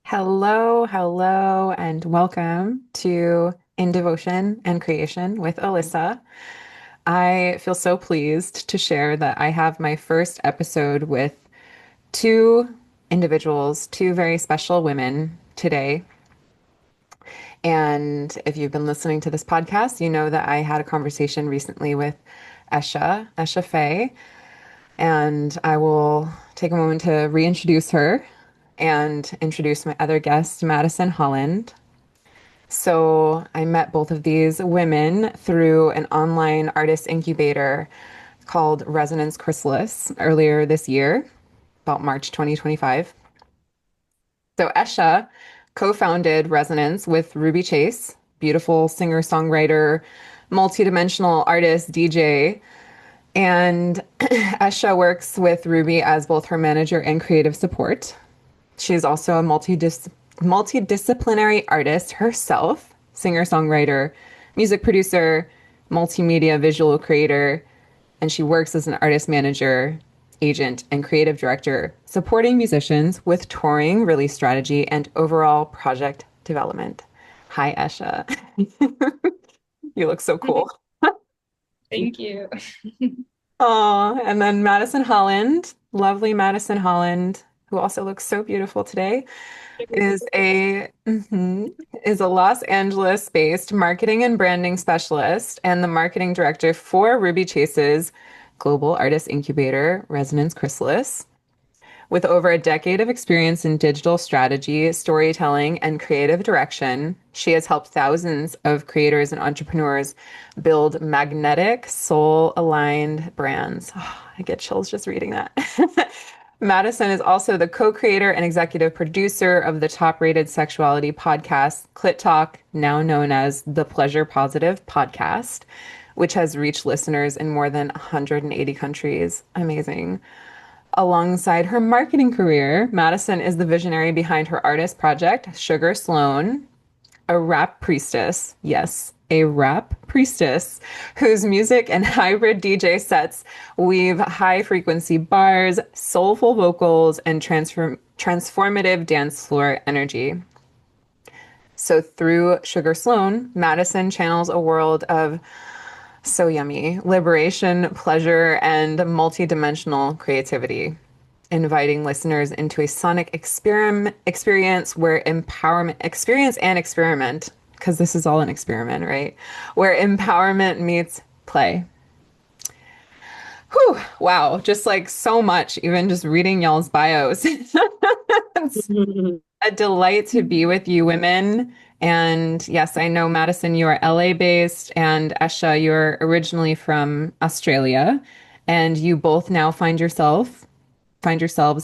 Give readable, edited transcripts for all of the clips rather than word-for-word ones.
Hello, hello, and welcome to In Devotion and Creation with Alyssa. I feel so pleased to share that I have my first episode with two individuals, two very special women today. And if you've been listening to this podcast, you know that I had a conversation recently with Esha Faye, and I will take a moment to reintroduce her and introduce my other guest, Madison Holland. So I met both of these women through an online artist incubator called Resonance Chrysalis earlier this year, about March 2025. So Esha co-founded Resonance with Ruby Chase, beautiful singer-songwriter, multidimensional artist, DJ. And Esha works with Ruby as both her manager and creative support. She's also a multidisciplinary artist herself, singer-songwriter, music producer, multimedia visual creator, and she works as an artist manager, agent, and creative director, supporting musicians with touring, release strategy, and overall project development. Hi, Esha. You look so cool. Thank you. Oh, and then Madison Holland, lovely Madison Holland, who also looks so beautiful today, is a is a Los Angeles-based marketing and branding specialist and the marketing director for Ruby Chase's global artist incubator, Resonance Chrysalis. With over a decade of experience in digital strategy, storytelling, and creative direction, she has helped thousands of creators and entrepreneurs build magnetic, soul-aligned brands. Oh, I get chills just reading that. Madison is also the co-creator and executive producer of the top-rated sexuality podcast, Clit Talk, now known as the Pleasure Positive Podcast, which has reached listeners in more than 180 countries. Amazing. Alongside her marketing career, Madison is the visionary behind her artist project, Sugar Sloane, a rap priestess. Yes, a rap priestess whose music and hybrid DJ sets weave high frequency bars, soulful vocals, and transformative dance floor energy. So through Sugar Sloane, Madison channels a world of so yummy liberation, pleasure, and multidimensional creativity, inviting listeners into a sonic experience where empowerment, experience and experiment, because this is all an experiment, right? Where empowerment meets play. Whew, wow, just like so much, even just reading y'all's bios. It's a delight to be with you women. And yes, I know, Madison, you are LA based, and Esha, you're originally from Australia, and you both now find yourselves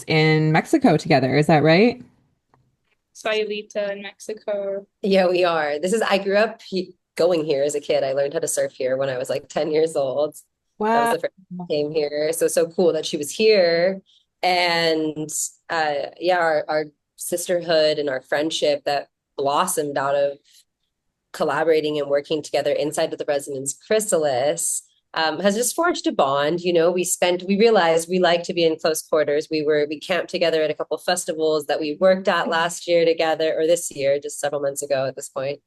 in Mexico together. Is that right? Sayulita in Mexico. Yeah, we are. I grew up going here as a kid. I learned how to surf here when I was like 10 years old. That was Wow. the first time I came here. So cool that she was here. And yeah, our sisterhood and our friendship that blossomed out of collaborating and working together inside of the Resonance Chrysalis has just forged a bond. We realized we like to be in close quarters. We camped together at a couple of festivals that we worked at last year together, or this year, just several months ago at this point.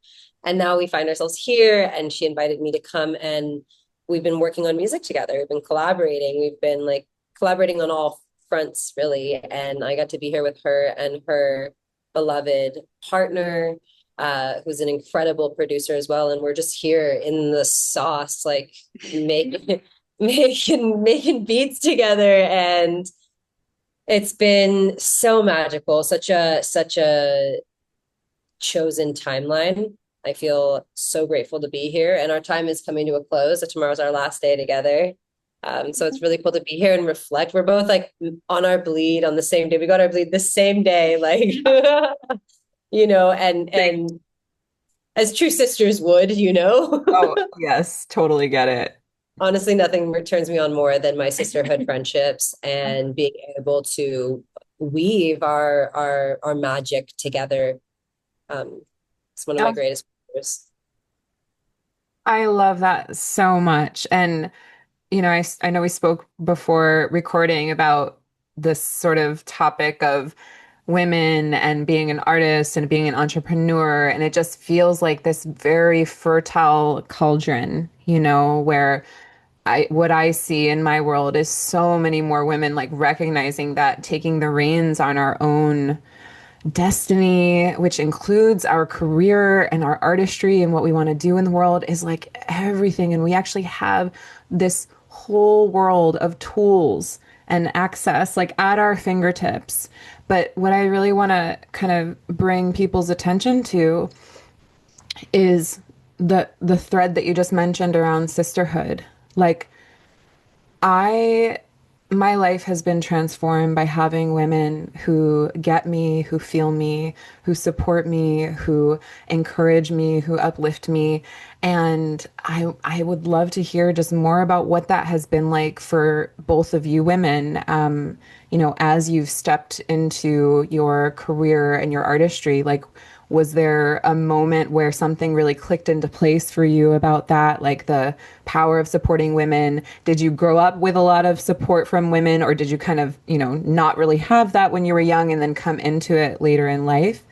And now we find ourselves here, and she invited me to come, and we've been working on music together. We've been collaborating. We've been like collaborating on all fronts, really. And I got to be here with her and her beloved partner, who's an incredible producer as well. And we're just here in the sauce, like making making beats together. And it's been so magical, such a chosen timeline. I feel so grateful to be here. And our time is coming to a close. So tomorrow's our last day together. So it's really cool to be here and reflect. We're both like on our bleed on the same day. We got our bleed the same day, like and as true sisters would. Oh, yes, totally get it. Honestly, nothing turns me on more than my sisterhood friendships and being able to weave our magic together. It's one of my Oh, greatest pleasures. I love that so much. And, I know we spoke before recording about this sort of topic of women and being an artist and being an entrepreneur. And it just feels like this very fertile cauldron, you know, where what I see in my world is so many more women like recognizing that taking the reins on our own destiny, which includes our career and our artistry and what we want to do in the world, is like everything. And we actually have this whole world of tools and access like at our fingertips. But what I really want to kind of bring people's attention to is the thread that you just mentioned around sisterhood. Like I my life has been transformed by having women who get me, who feel me, who support me, who encourage me, who uplift me. And I would love to hear just more about what that has been like for both of you women, you know, as you've stepped into your career and your artistry. Like, was there a moment where something really clicked into place for you about that, like the power of supporting women? Did you grow up with a lot of support from women, or did you kind of, you know, not really have that when you were young and then come into it later in life?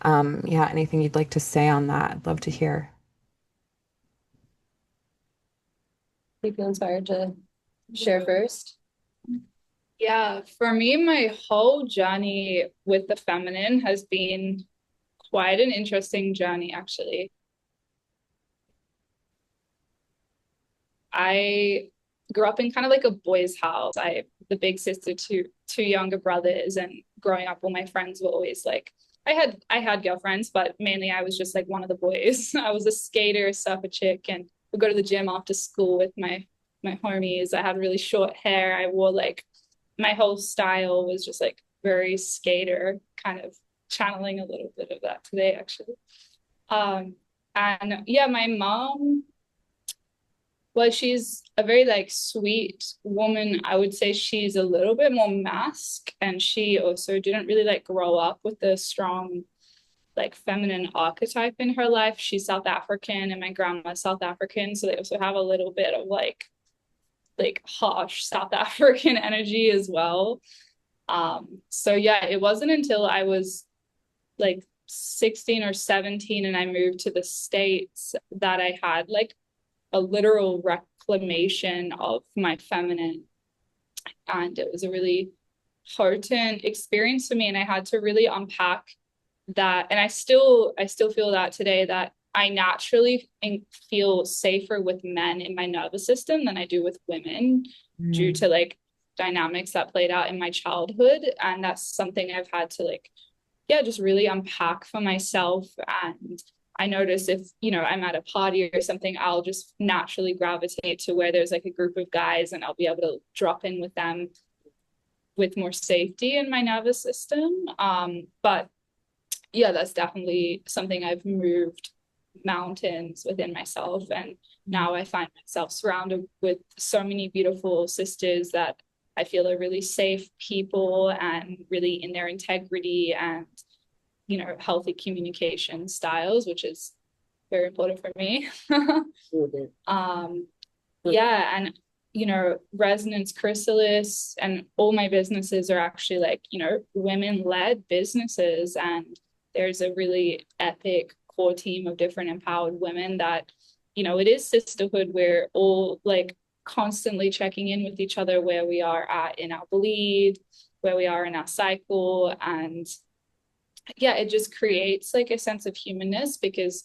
Yeah, anything you'd like to say on that? I'd love to hear. You feel inspired to share first? Yeah, for me, my whole journey with the feminine has been quite an interesting journey, actually. I grew up in kind of like a boys' house. I the big sister to two younger brothers, and growing up, all my friends were always like, I had girlfriends, but mainly I was just like one of the boys. I was a skater, surfer chick, and would go to the gym after school with my homies. I had really short hair. I wore like my whole style was just like very skater, kind of channeling a little bit of that today, actually. Um, and yeah, my mom, well, she's a very like sweet woman. I would say she's a little bit more mask, and she also didn't really like grow up with a strong like feminine archetype in her life. She's South African, and my grandma's South African, so they also have a little bit of like harsh South African energy as well. So yeah, it wasn't until I was like 16 or 17 and I moved to the States that I had like a literal reclamation of my feminine. And it was a really potent experience for me. And I had to really unpack that. And I still feel that today, that I naturally feel safer with men in my nervous system than I do with women due Mm. to like dynamics that played out in my childhood. And that's something I've had to like, yeah, just really unpack for myself. And I notice if, you know, I'm at a party or something, I'll just naturally gravitate to where there's like a group of guys and I'll be able to drop in with them with more safety in my nervous system. But yeah, that's definitely something I've moved mountains within myself. And now I find myself surrounded with so many beautiful sisters that I feel are really safe people and really in their integrity and, you know, healthy communication styles, which is very important for me. um, yeah, and you know, Resonance Chrysalis and all my businesses are actually like, you know, women-led businesses, and there's a really epic core team of different empowered women that, you know, it is sisterhood. We're all like constantly checking in with each other where we are at in our bleed, where we are in our cycle, and yeah, it just creates like a sense of humanness because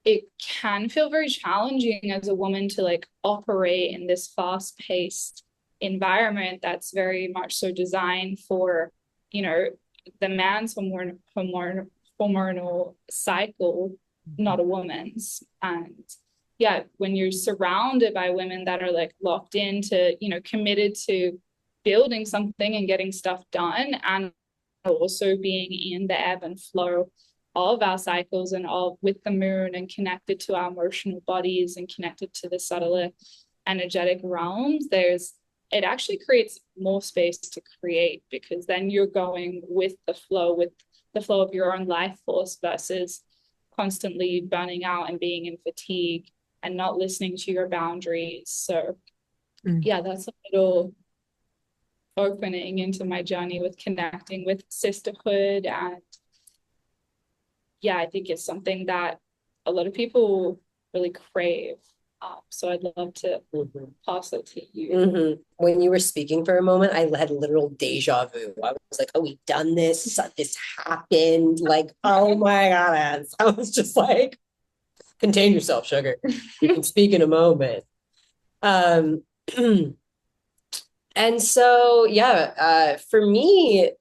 it can feel very challenging as a woman to like operate in this fast-paced environment that's very much so designed for, you know, the man's hormonal cycle, not a woman's. And yeah, when you're surrounded by women that are like locked into, you know, committed to building something and getting stuff done, and also being in the ebb and flow of our cycles and all with the moon and connected to our emotional bodies and connected to the subtler energetic realms, it actually creates more space to create, because then you're going with the flow of your own life force versus constantly burning out and being in fatigue and not listening to your boundaries. So Mm. yeah, that's a little opening into my journey with connecting with sisterhood. And yeah, I think it's something that a lot of people really crave. So I'd love to pass it to you. When you were speaking for a moment, I had literal deja vu. I was like, oh, we've done this. This happened. Like, oh my God. I was just like, contain yourself, sugar. You can speak in a moment. Um, and so, yeah, for me,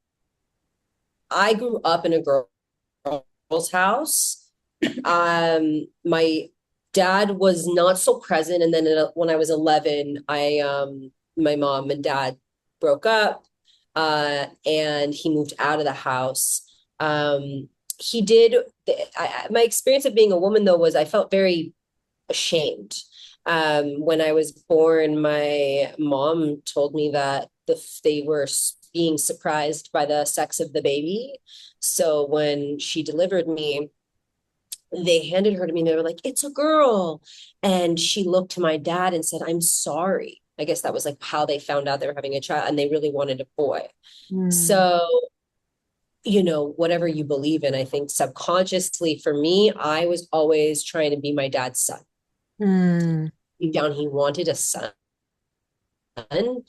I grew up in a girl's house. My dad was not so present, and then when I was 11, my mom and dad broke up, and he moved out of the house. He did. My experience of being a woman, though, was I felt very ashamed. When I was born, my mom told me that they were being surprised by the sex of the baby. So when she delivered me, they handed her to me and they were like, it's a girl. And she looked to my dad and said, I'm sorry. I guess that was like how they found out they were having a child, and they really wanted a boy. So, whatever you believe in, I think subconsciously for me, I was always trying to be my dad's son. Deep down, he wanted a son. And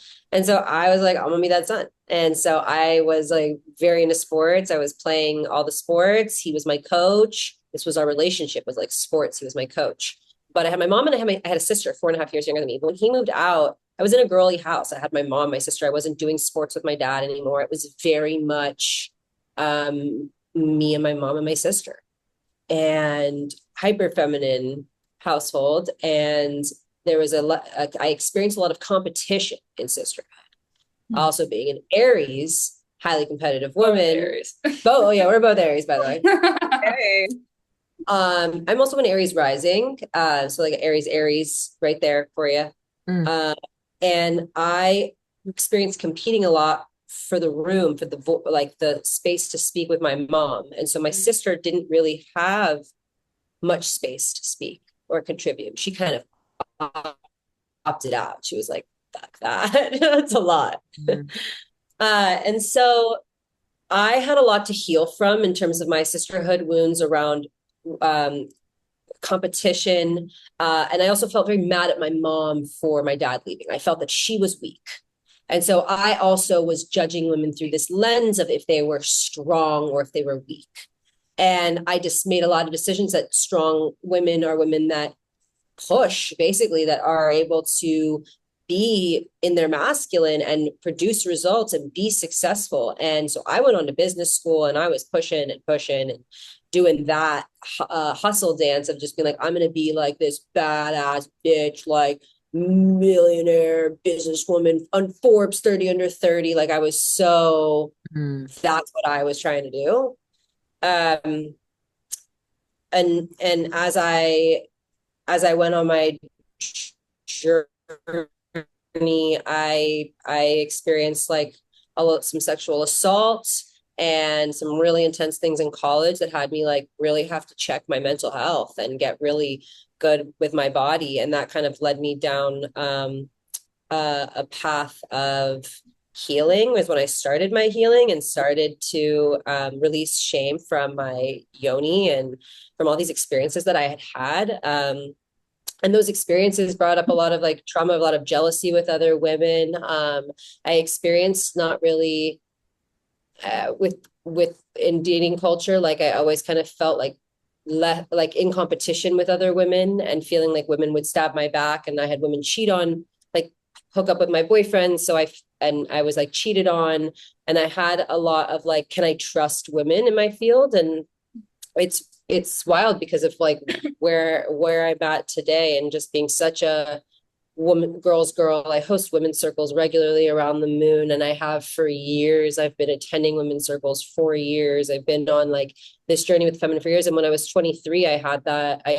so I was like, I'm gonna be that son. And so I was like very into sports. I was playing all the sports. He was my coach. This was our relationship, was like sports. He was my coach. But I had my mom, and I had a sister 4.5 years younger than me. But when he moved out, I was in a girly house. I had my mom, my sister. I wasn't doing sports with my dad anymore. It was very much me and my mom and my sister, and hyper feminine household. And there was I experienced a lot of competition in sisterhood. Also being an Aries, highly competitive woman. Oh yeah, we're both Aries, by the way. Hey. I'm also an Aries rising, so like Aries right there for you. And I experienced competing a lot for the room, for the space to speak with my mom. And so my sister didn't really have much space to speak or contribute. She kind of opted out. She was like, fuck that. That's a lot. And so I had a lot to heal from in terms of my sisterhood wounds around competition. And I also felt very mad at my mom for my dad leaving. I felt that she was weak. And so I also was judging women through this lens of if they were strong or if they were weak. And I just made a lot of decisions that strong women are women that push, basically, that are able to be in their masculine and produce results and be successful. And so I went on to business school, and I was pushing and doing that hustle dance of just being like, I'm going to be like this badass bitch, like millionaire businesswoman on Forbes 30 under 30. Like I was that's what I was trying to do. And as I went on my journey, I experienced like some sexual assault and some really intense things in college that had me like really have to check my mental health and get really good with my body. And that kind of led me down a path of healing. Was when I started my healing and started to release shame from my yoni and from all these experiences that I had. And those experiences brought up a lot of like trauma, a lot of jealousy with other women. I experienced not really with in dating culture, like I always kind of felt like like in competition with other women and feeling like women would stab my back, and I had women cheat on, like hook up with my boyfriend. So I was like cheated on, and I had a lot of like, can I trust women in my field? And it's wild because of like where I'm at today, and just being such a girl's girl. I host women's circles regularly around the moon, and I have for years. I've been attending women's circles for years. I've been on like this journey with feminine for years. And when I was 23, I had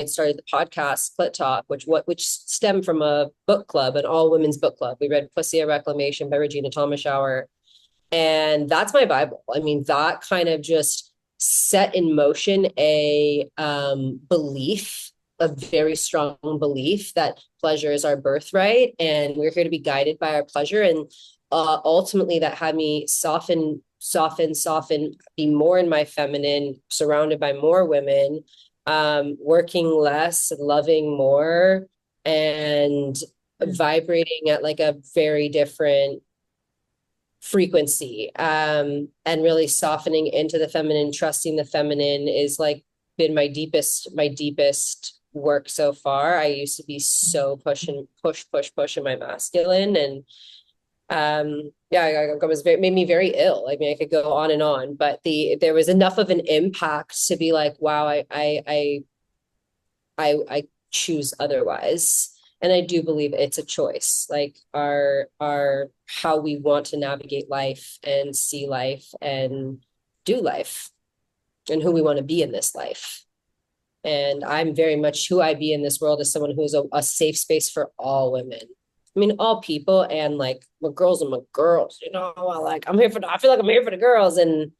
started the podcast Split Talk, which stemmed from a book club, an all women's book club. We read Pussy a Reclamation by Regina Thomas-Shower, and that's my Bible. I mean, that kind of just set in motion a belief, a very strong belief that pleasure is our birthright, and we're here to be guided by our pleasure. And ultimately that had me soften, be more in my feminine, surrounded by more women, working less, loving more, and vibrating at like a very different frequency, and really softening into the feminine, trusting the feminine is like been my deepest work so far. I used to be so push in my masculine, and yeah, I was very, made me very ill. I mean, I could go on and on, but there was enough of an impact to be like, wow, I choose otherwise. And I do believe it's a choice, like our how we want to navigate life and see life and do life, and who we want to be in this life. And I'm very much who I be in this world as someone who's a safe space for all women. I mean, all people, and like my girls and my girls, like I feel like I'm here for the girls. And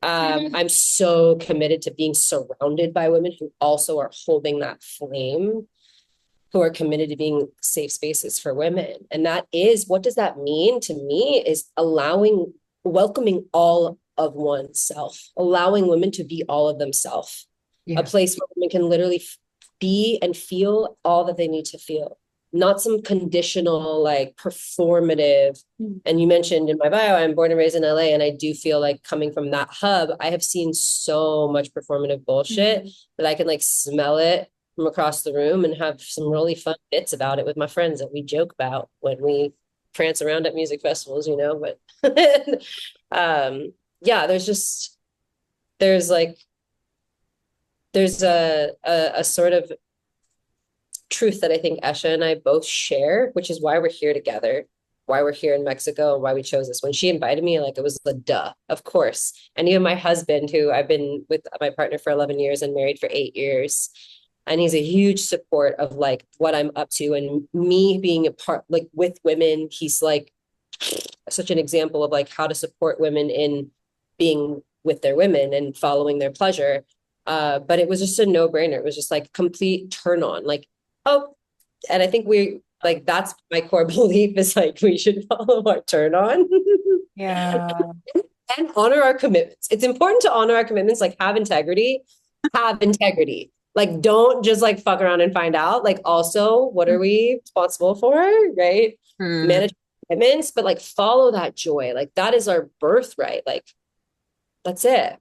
I'm so committed to being surrounded by women who also are holding that flame, who are committed to being safe spaces for women. And that is, what does that mean to me, is welcoming all of oneself, allowing women to be all of themselves, a Yes. place where women can literally be and feel all that they need to feel, not some conditional, like performative. And you mentioned in my bio, I'm born and raised in LA. And I do feel like, coming from that hub, I have seen so much performative bullshit that I can like smell it from across the room and have some really fun bits about it with my friends that we joke about when we prance around at music festivals, but yeah, there's like, there's a sort of truth that I think Esha and I both share, which is why we're here together, why we're here in Mexico, and why we chose this. When she invited me, like, it was a duh, of course. And even my husband, who I've been with my partner for 11 years and married for 8 years, and he's a huge support of like what I'm up to and me being a part, like with women. He's like such an example of like how to support women in being with their women and following their pleasure. But it was just a no-brainer. It was just like complete turn on, like, oh, and I think that's my core belief, is like we should follow our turn on. Yeah. And honor our commitments. It's important to honor our commitments, like have integrity. Like, don't just like fuck around and find out. Like, also, what are we responsible for, right? Hmm. Manage commitments, but like follow that joy. Like, that is our birthright. Like, that's it.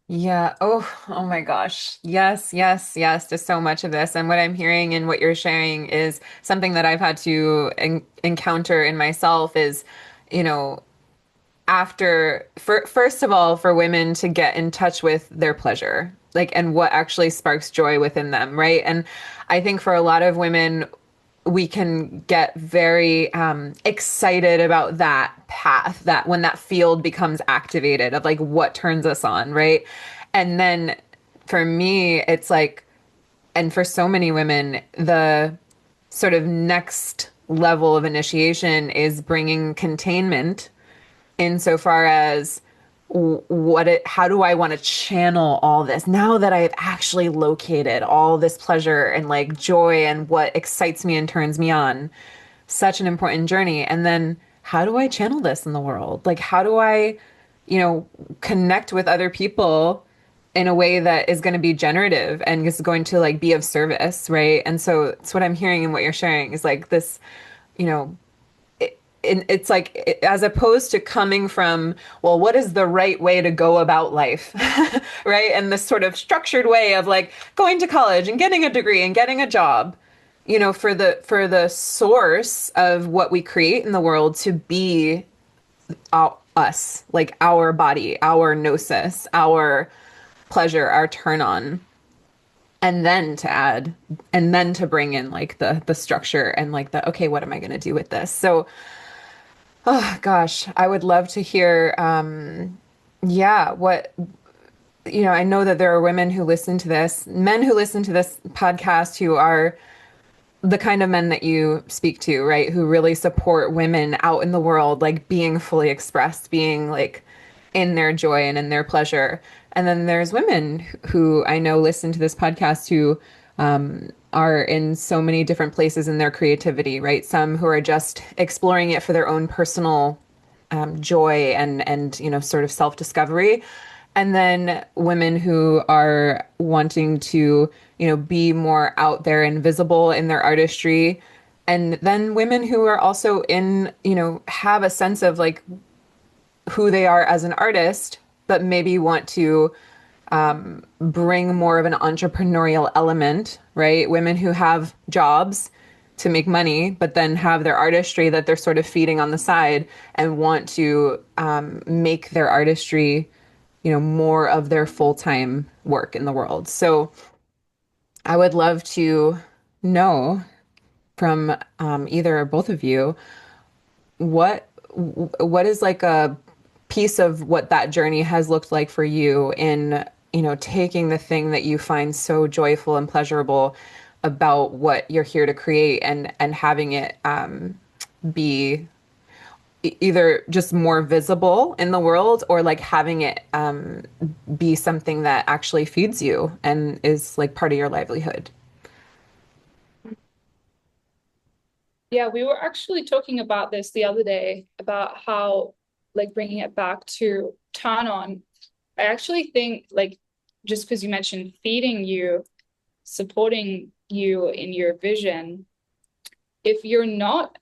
Yeah. Oh my gosh. Yes, yes, yes to so much of this. And what I'm hearing and what you're sharing is something that I've had to encounter in myself is, you know, first of all, for women to get in touch with their pleasure, like, and what actually sparks joy within them, right? And I think for a lot of women, we can get very excited about that path, that when that field becomes activated of like what turns us on, right? And then for me, it's like, and for so many women, the sort of next level of initiation is bringing containment insofar as how do I want to channel all this now that I've actually located all this pleasure and like joy and what excites me and turns me on. Such an important journey. And then how do I channel this in the world? Like, how do I, connect with other people in a way that is going to be generative and is going to like be of service, right? And so it's what I'm hearing and what you're sharing is like this, you know, it's like, as opposed to coming from, well, what is the right way to go about life, right? And this sort of structured way of like going to college and getting a degree and getting a job, for the source of what we create in the world to be us, like our body, our gnosis, our pleasure, our turn on, and then to add, and then to bring in like the structure and like the, okay, what am I going to do with this? So oh gosh, I would love to hear, yeah, I know that there are women who listen to this, men who listen to this podcast who are the kind of men that you speak to, right? Who really support women out in the world, like being fully expressed, being like in their joy and in their pleasure. And then there's women who I know listen to this podcast who are in so many different places in their creativity, right? Some who are just exploring it for their own personal joy and sort of self-discovery, and then women who are wanting to be more out there and visible in their artistry, and then women who are also in have a sense of like who they are as an artist, but maybe want to bring more of an entrepreneurial element, right? Women who have jobs to make money, but then have their artistry that they're sort of feeding on the side and want to make their artistry, more of their full-time work in the world. So I would love to know from either or both of you what what is like a piece of what that journey has looked like for you in taking the thing that you find so joyful and pleasurable about what you're here to create and having it be either just more visible in the world or like having it be something that actually feeds you and is like part of your livelihood. Yeah, we were actually talking about this the other day about how, like, bringing it back to turn on. I actually think, like, just because you mentioned feeding you, supporting you in your vision, if you're not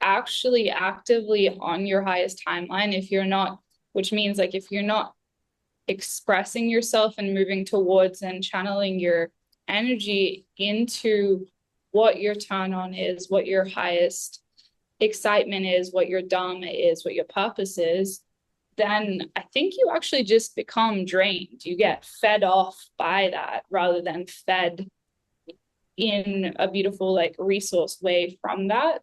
actually actively on your highest timeline, if you're not, which means like if you're not expressing yourself and moving towards and channeling your energy into what your turn on is, what your highest excitement is, what your dharma is, what your purpose is, then I think you actually just become drained. You get fed off by that rather than fed in a beautiful, like, resource way from that.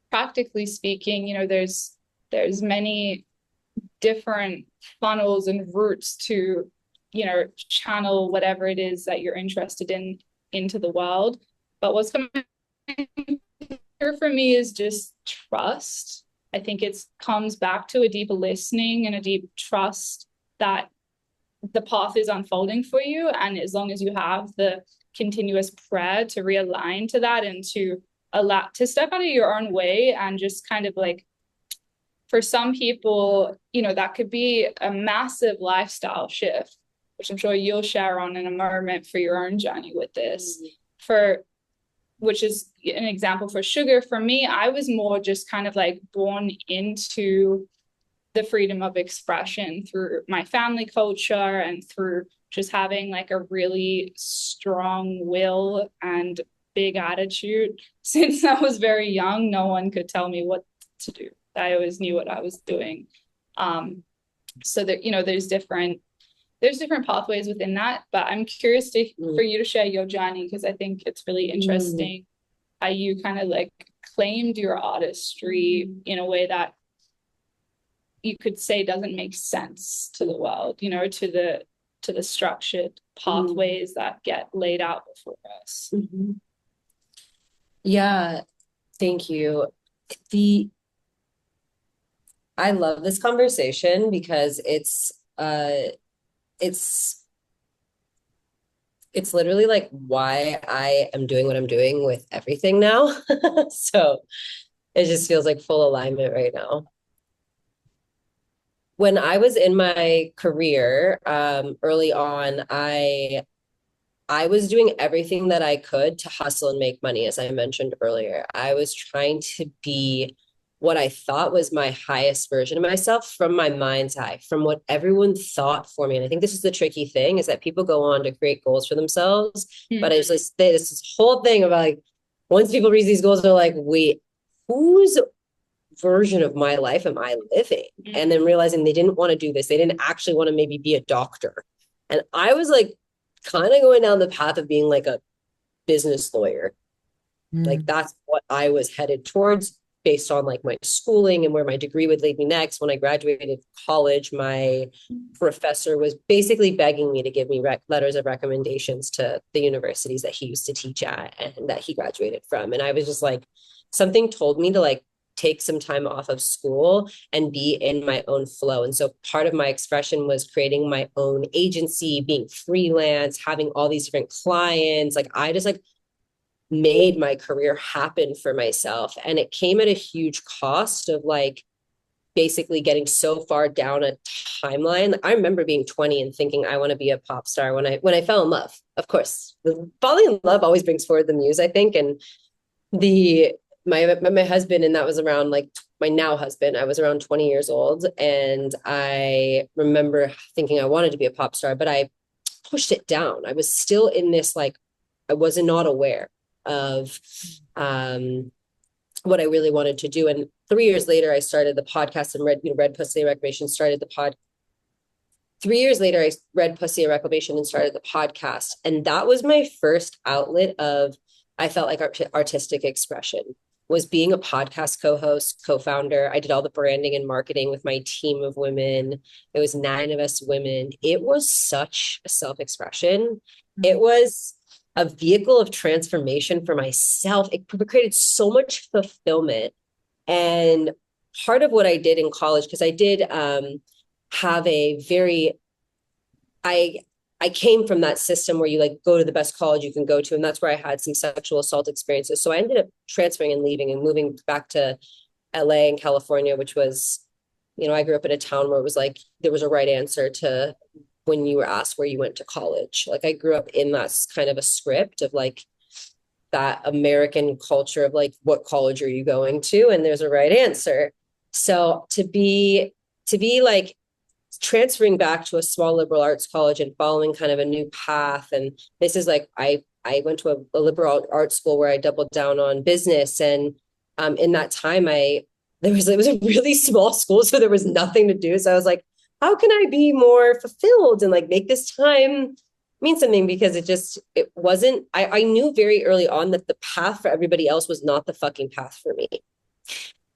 Practically speaking, there's many different funnels and routes to, channel whatever it is that you're interested in into the world. But what's coming here for me is just trust. I think it comes back to a deep listening and a deep trust that the path is unfolding for you. And as long as you have the continuous prayer to realign to that and to allow to step out of your own way and just kind of like, for some people, that could be a massive lifestyle shift, which I'm sure you'll share on in a moment for your own journey with this. For which is an example for sugar. For me, I was more just kind of like born into the freedom of expression through my family culture and through just having like a really strong will and big attitude. Since I was very young, no one could tell me what to do. I always knew what I was doing. So that, there's different pathways within that, but I'm curious for you to share your journey, because I think it's really interesting how you kind of like claimed your artistry in a way that you could say doesn't make sense to the world, to the structured pathways that get laid out before us. Yeah, thank you. I love this conversation because it's literally like why I am doing what I'm doing with everything now. So it just feels like full alignment right now. When I was in my career, early on, I was doing everything that I could to hustle and make money, as I mentioned earlier. I was trying to be what I thought was my highest version of myself from my mind's eye, from what everyone thought for me. And I think this is the tricky thing, is that people go on to create goals for themselves. But I just like this whole thing about like, once people reach these goals, they're like, wait, whose version of my life am I living? And then realizing they didn't want to do this. They didn't actually want to maybe be a doctor. And I was like, kind of going down the path of being like a business lawyer. Like that's what I was headed towards based on like my schooling and where my degree would lead me next. When I graduated college, my professor was basically begging me to give me letters of recommendations to the universities that he used to teach at and that he graduated from. And I was just like, something told me to like take some time off of school and be in my own flow. And so part of my expression was creating my own agency, being freelance, having all these different clients. Like I just like made my career happen for myself. And it came at a huge cost of like basically getting so far down a timeline. Like, I remember being 20 and thinking I want to be a pop star when I fell in love. Of course, the falling in love always brings forward the muse, I think. And the my husband, and that was around like my now husband, I was around 20 years old, and I remember thinking I wanted to be a pop star, but I pushed it down. I was still in this like I was not aware of what I really wanted to do. And 3 years later, I started the podcast and read Pussy and Reclamation, started the pod. 3 years later, I read Pussy and Reclamation and started the podcast. And that was my first outlet of, I felt like artistic expression, was being a podcast co-host, co-founder. I did all the branding and marketing with my team of women. It was 9 of us women. It was such a self-expression. It was a vehicle of transformation for myself. It created so much fulfillment. And part of what I did in college, because I did have a very, I came from that system where you like go to the best college you can go to. And that's where I had some sexual assault experiences. So I ended up transferring and leaving and moving back to LA and California, which was, I grew up in a town where it was like, there was a right answer to when you were asked where you went to college. Like I grew up in that kind of a script of like that American culture of like, what college are you going to? And there's a right answer. So to be like transferring back to a small liberal arts college and following kind of a new path. And this is like, I went to a liberal arts school where I doubled down on business. And in that time, it was a really small school, so there was nothing to do. So I was like, how can I be more fulfilled and like make this time mean something? Because it wasn't, I knew very early on that the path for everybody else was not the fucking path for me.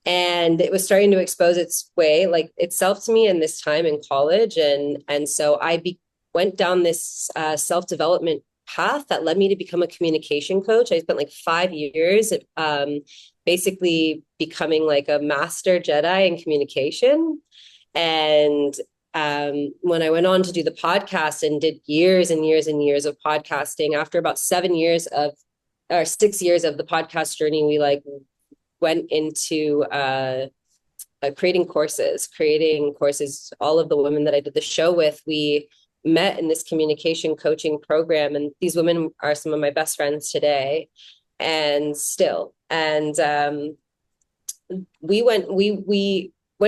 And it was starting to expose its way, like itself to me in this time in college. And so I went down this self-development path that led me to become a communication coach. I spent like 5 years basically becoming like a master Jedi in communication. And when I went on to do the podcast and did years and years and years of podcasting, after about 6 years of the podcast journey, we like went into creating courses. All of the women that I did the show with, we met in this communication coaching program. And these women are some of my best friends today and still. And we went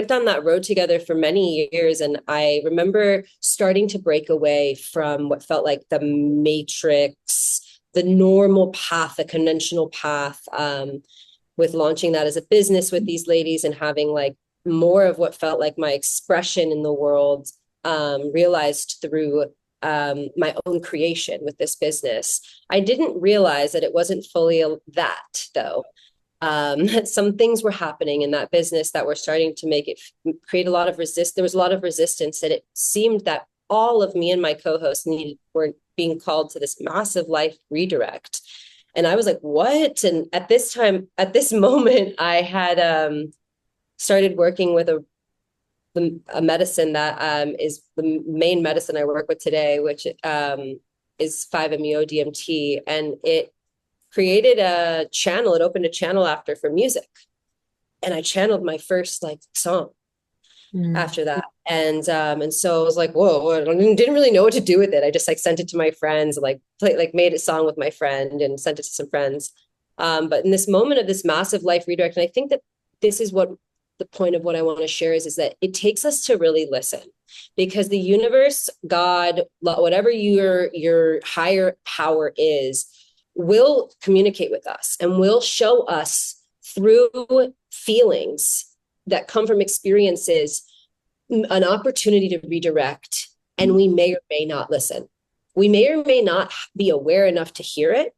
down that road together for many years. And I remember starting to break away from what felt like the matrix, the normal path, the conventional path, with launching that as a business with these ladies and having like more of what felt like my expression in the world, realized through my own creation with this business. I didn't realize that it wasn't fully that though. Some things were happening in that business that were starting to make it create a lot of there was a lot of resistance, that it seemed that all of me and my co-hosts were being called to this massive life redirect. And I was like, what? And at this moment, I had started working with a medicine that is the main medicine I work with today, which is 5-MeO-DMT. And it created it opened a channel after for music. And I channeled my first like song after that. And so I was like, whoa, I didn't really know what to do with it. I just like sent it to my friends, made a song with my friend and sent it to some friends. But in this moment of this massive life redirect, and I think that this is what the point of what I want to share is that it takes us to really listen, because the universe, God, whatever your higher power is, will communicate with us and will show us through feelings that come from experiences an opportunity to redirect, and we may or may not listen. We may or may not be aware enough to hear it.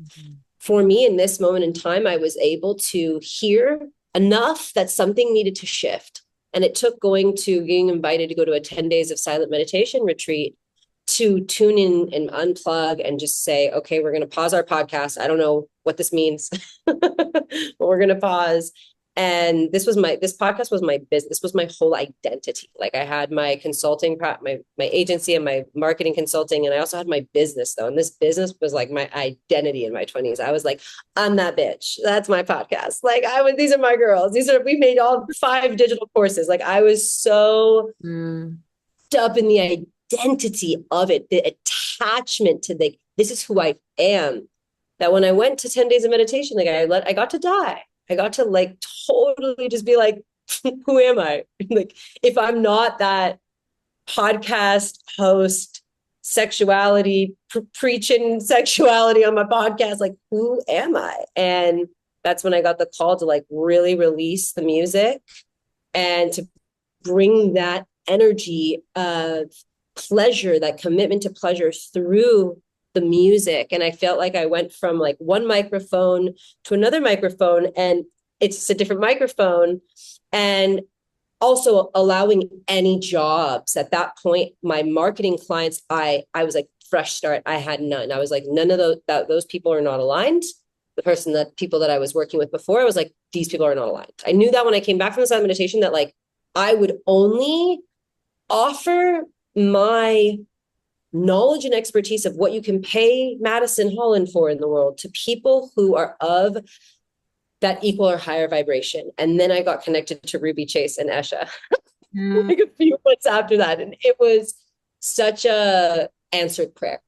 Mm-hmm. For me, in this moment in time, I was able to hear enough that something needed to shift. And it took being invited to go to a 10 days of silent meditation retreat to tune in and unplug and just say, okay, we're going to pause our podcast. I don't know what this means, but we're going to pause And this podcast was my business. This was my whole identity. Like I had my consulting, my agency and my marketing consulting. And I also had my business though. And this business was like my identity in my 20s. I was like, I'm that bitch. That's my podcast. Like these are my girls. We made all 5 digital courses. Like I was so Mm. up in the identity of it, the attachment to this is who I am. That when I went to 10 days of meditation, like I got to die. I got to like totally just be like, who am I? Like, if I'm not that podcast host, sexuality, preaching sexuality on my podcast, like, who am I? And that's when I got the call to like really release the music and to bring that energy of pleasure, that commitment to pleasure through the music. And I felt like I went from like one microphone to another microphone, and it's just a different microphone. And also allowing any jobs at that point, my marketing clients, I was like fresh start. I had none. I was like, none of those people are not aligned. People that I was working with before, I was like, these people are not aligned. I knew that when I came back from the silent meditation, that like I would only offer my knowledge and expertise of what you can pay Madison Holland for in the world to people who are of that equal or higher vibration. And then I got connected to Ruby Chase and Esha like a few months after that. And it was such a answered prayer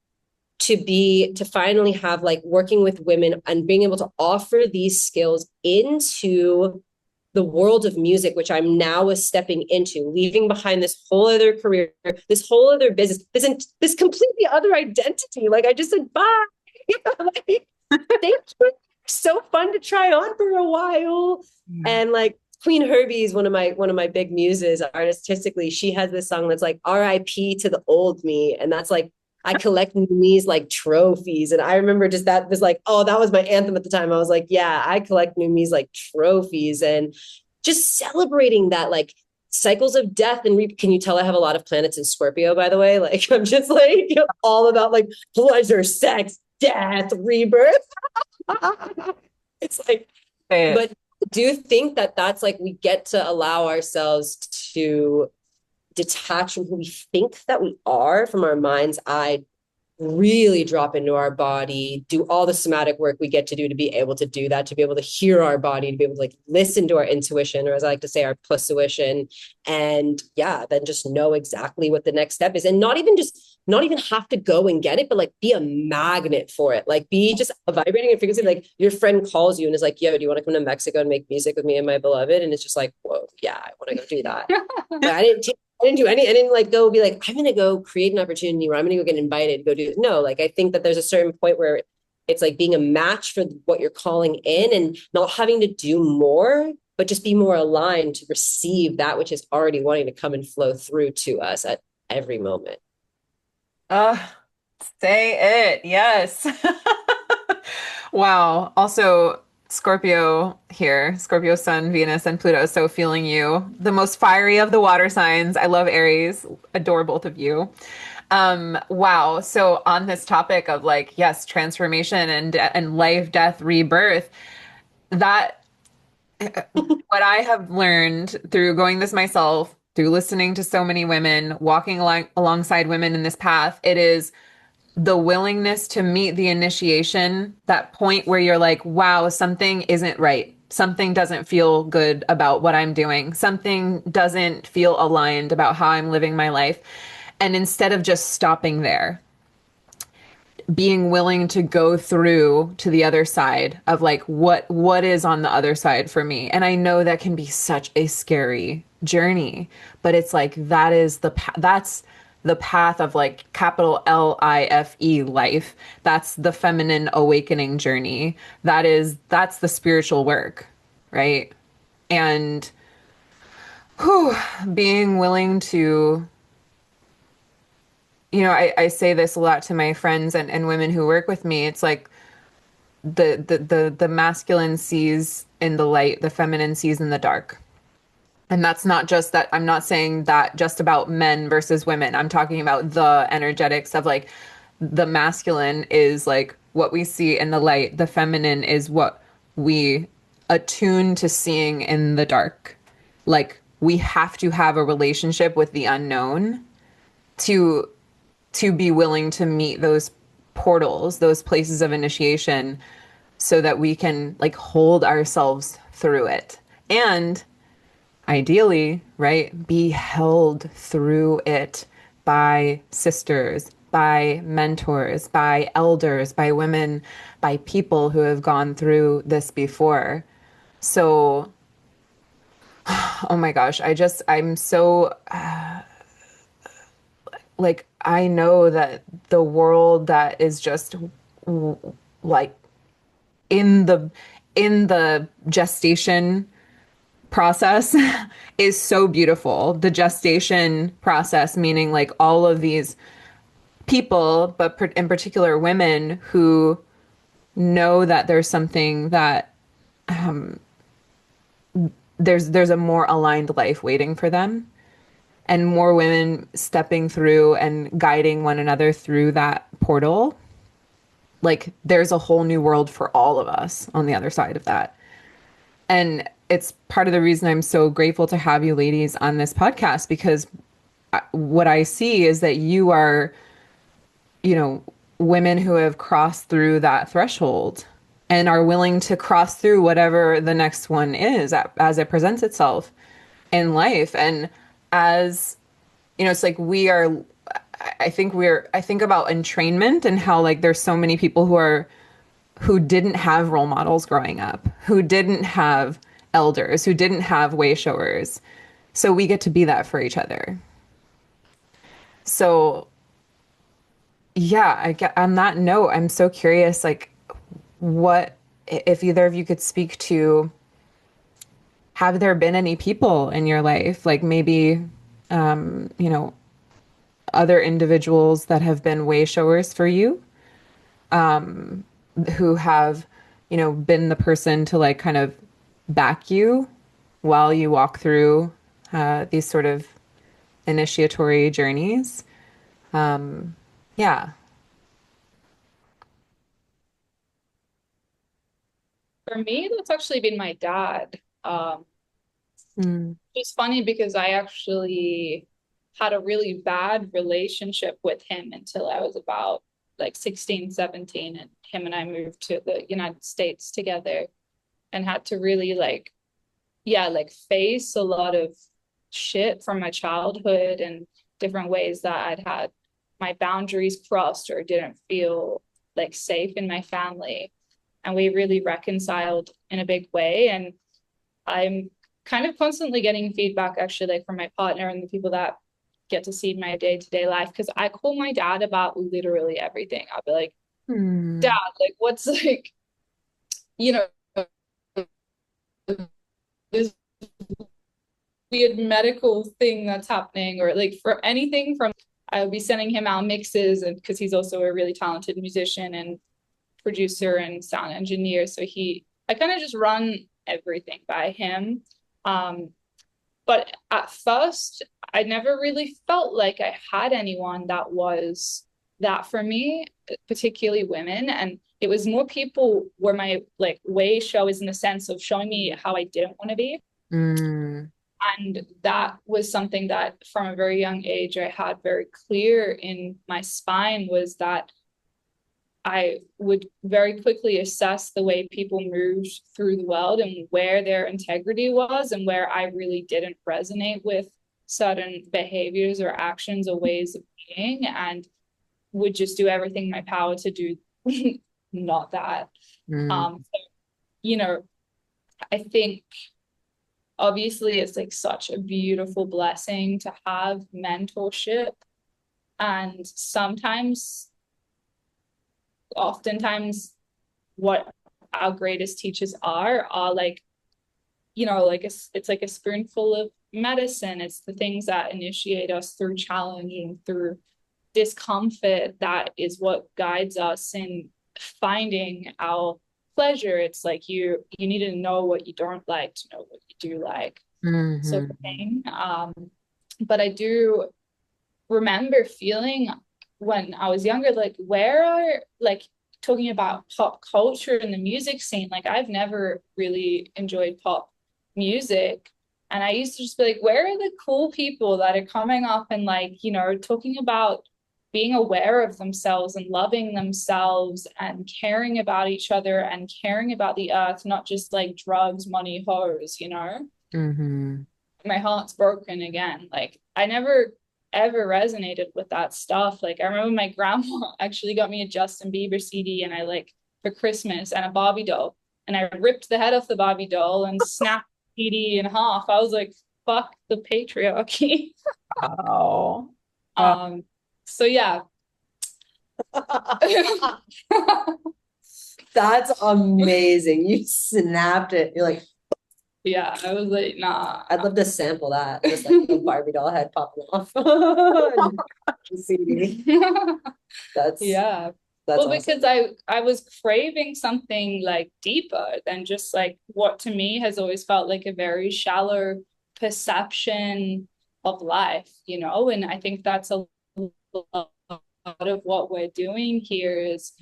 to finally have like working with women and being able to offer these skills into the world of music, which I'm now stepping into, leaving behind this whole other career, this whole other business, this completely other identity. Like I just said, bye. Like, thank you. So fun to try on for a while. And like Queen Herbie is one of my big muses artistically. She has this song that's like R.I.P. to the old me. And that's like, I collect new me's like trophies. And I remember just that was like, oh, that was my anthem at the time. I was like, yeah, I collect new me's like trophies, and just celebrating that like cycles of death and can you tell I have a lot of planets in Scorpio, by the way? Like I'm just like all about like pleasure, sex, death, rebirth. It's like, but do you think that that's like we get to allow ourselves to detach from who we think that we are, from our mind's eye, really drop into our body, do all the somatic work we get to do to be able to do that, to be able to hear our body, to be able to like listen to our intuition, or as I like to say, our pussuition, and yeah, then just know exactly what the next step is, and not even have to go and get it, but like be a magnet for it, like be just a vibrating and frequency. Like your friend calls you and is like, yo, do you want to come to Mexico and make music with me and my beloved? And it's just like, whoa, yeah, I want to go do that. But I didn't do any, I didn't like go be like, I'm going to go create an opportunity where I'm going to go get invited to go do it. No, like I think that there's a certain point where it's like being a match for what you're calling in, and not having to do more, but just be more aligned to receive that which is already wanting to come and flow through to us at every moment. Say it. Yes. Wow. Also, Scorpio here, Scorpio Sun, Venus, and Pluto. So feeling you, the most fiery of the water signs. I love Aries. Adore both of you. Wow. So on this topic of like, yes, transformation and life, death, rebirth, that what I have learned through going this myself, through listening to so many women, walking alongside women in this path, it is the willingness to meet the initiation, that point where you're like, wow, something isn't right. Something doesn't feel good about what I'm doing. Something doesn't feel aligned about how I'm living my life. And instead of just stopping there, being willing to go through to the other side of like what is on the other side for me. And I know that can be such a scary journey, but it's like that's the path of like capital LIFE life. That's the feminine awakening journey. That's the spiritual work, right? And being willing to, I say this a lot to my friends and women who work with me. It's like the masculine sees in the light, the feminine sees in the dark. And that's not just that. I'm not saying that just about men versus women. I'm talking about the energetics of like the masculine is like what we see in the light. The feminine is what we attuned to seeing in the dark. Like we have to have a relationship with the unknown to be willing to meet those portals, those places of initiation, so that we can like hold ourselves through it. And ideally, right, be held through it by sisters, by mentors, by elders, by women, by people who have gone through this before. So, oh my gosh, I'm so like, I know that the world that is just like in the gestation process is so beautiful. The gestation process, meaning like all of these people, but in particular women who know that there's something that there's a more aligned life waiting for them, and more women stepping through and guiding one another through that portal. Like there's a whole new world for all of us on the other side of that. And it's part of the reason I'm so grateful to have you ladies on this podcast, because what I see is that you are, you know, women who have crossed through that threshold and are willing to cross through whatever the next one is as it presents itself in life. And as, you know, it's like I think about entrainment and how like there's so many people who didn't have role models growing up, who didn't have elders, who didn't have way showers. So we get to be that for each other. So yeah, on that note, I'm so curious, like what, if either of you could speak to, have there been any people in your life, like maybe, you know, other individuals that have been way showers for you, who have, you know, been the person to like kind of back you while you walk through these sort of initiatory journeys. Yeah. For me, that's actually been my dad. Mm. It's funny because I actually had a really bad relationship with him until I was about like 16, 17, and him and I moved to the United States together and had to really like, yeah, like face a lot of shit from my childhood and different ways that I'd had my boundaries crossed or didn't feel like safe in my family. And we really reconciled in a big way. And I'm kind of constantly getting feedback actually like from my partner and the people that get to see my day-to-day life, because I call my dad about literally everything. I'll be like, Dad, Mm. like what's like, you know, this weird medical thing that's happening, or like for anything from, I'll be sending him out mixes, and because he's also a really talented musician and producer and sound engineer. So I kind of just run everything by him. Um, but at first, I never really felt like I had anyone that was that for me, particularly women. And it was more people were my like way shows in the sense of showing me how I didn't want to be. Mm. And that was something that from a very young age I had very clear in my spine, was that I would very quickly assess the way people moved through the world and where their integrity was and where I really didn't resonate with certain behaviors or actions or ways of being, and would just do everything in my power to do not that. Mm. So, you know, I think obviously it's like such a beautiful blessing to have mentorship. And oftentimes, what our greatest teachers are like, you know, like it's like a spoonful of medicine. It's the things that initiate us through challenge and through discomfort that is what guides us in finding our pleasure. It's like you need to know what you don't like to know what you do like, sort of Mhm. thing. But I do remember feeling when I was younger, like where are like talking about pop culture and the music scene, like I've never really enjoyed pop music. And I used to just be like, where are the cool people that are coming up and like, talking about being aware of themselves and loving themselves and caring about each other and caring about the earth, not just like drugs, money, hoes. Mm-hmm. My heart's broken again. Like I never ever resonated with that stuff. Like I remember my grandma actually got me a Justin Bieber CD and I like for Christmas and a Barbie doll. And I ripped the head off the Barbie doll and snapped the CD in half. I was like, fuck the patriarchy. Oh. um so yeah. That's amazing. You snapped it. You're like, Yeah, I was like, nah. I'd love to sample that. Just like a Barbie doll head popping off. CD. That's Yeah. that's Well, awesome. because I was craving something like deeper than just like what to me has always felt like a very shallow perception of life. And I think that's a lot of what we're doing here is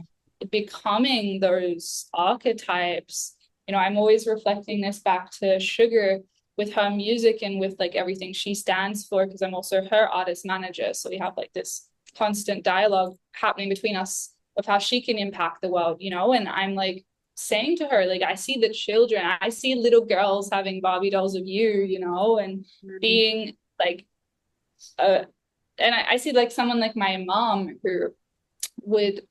becoming those archetypes. I'm always reflecting this back to Sugar with her music and with like everything she stands for, because I'm also her artist manager. So we have like this constant dialogue happening between us of how she can impact the world. And I'm like saying to her, like, I see the children, I see little girls having Barbie dolls of you, and being like, and I see like someone like my mom who would,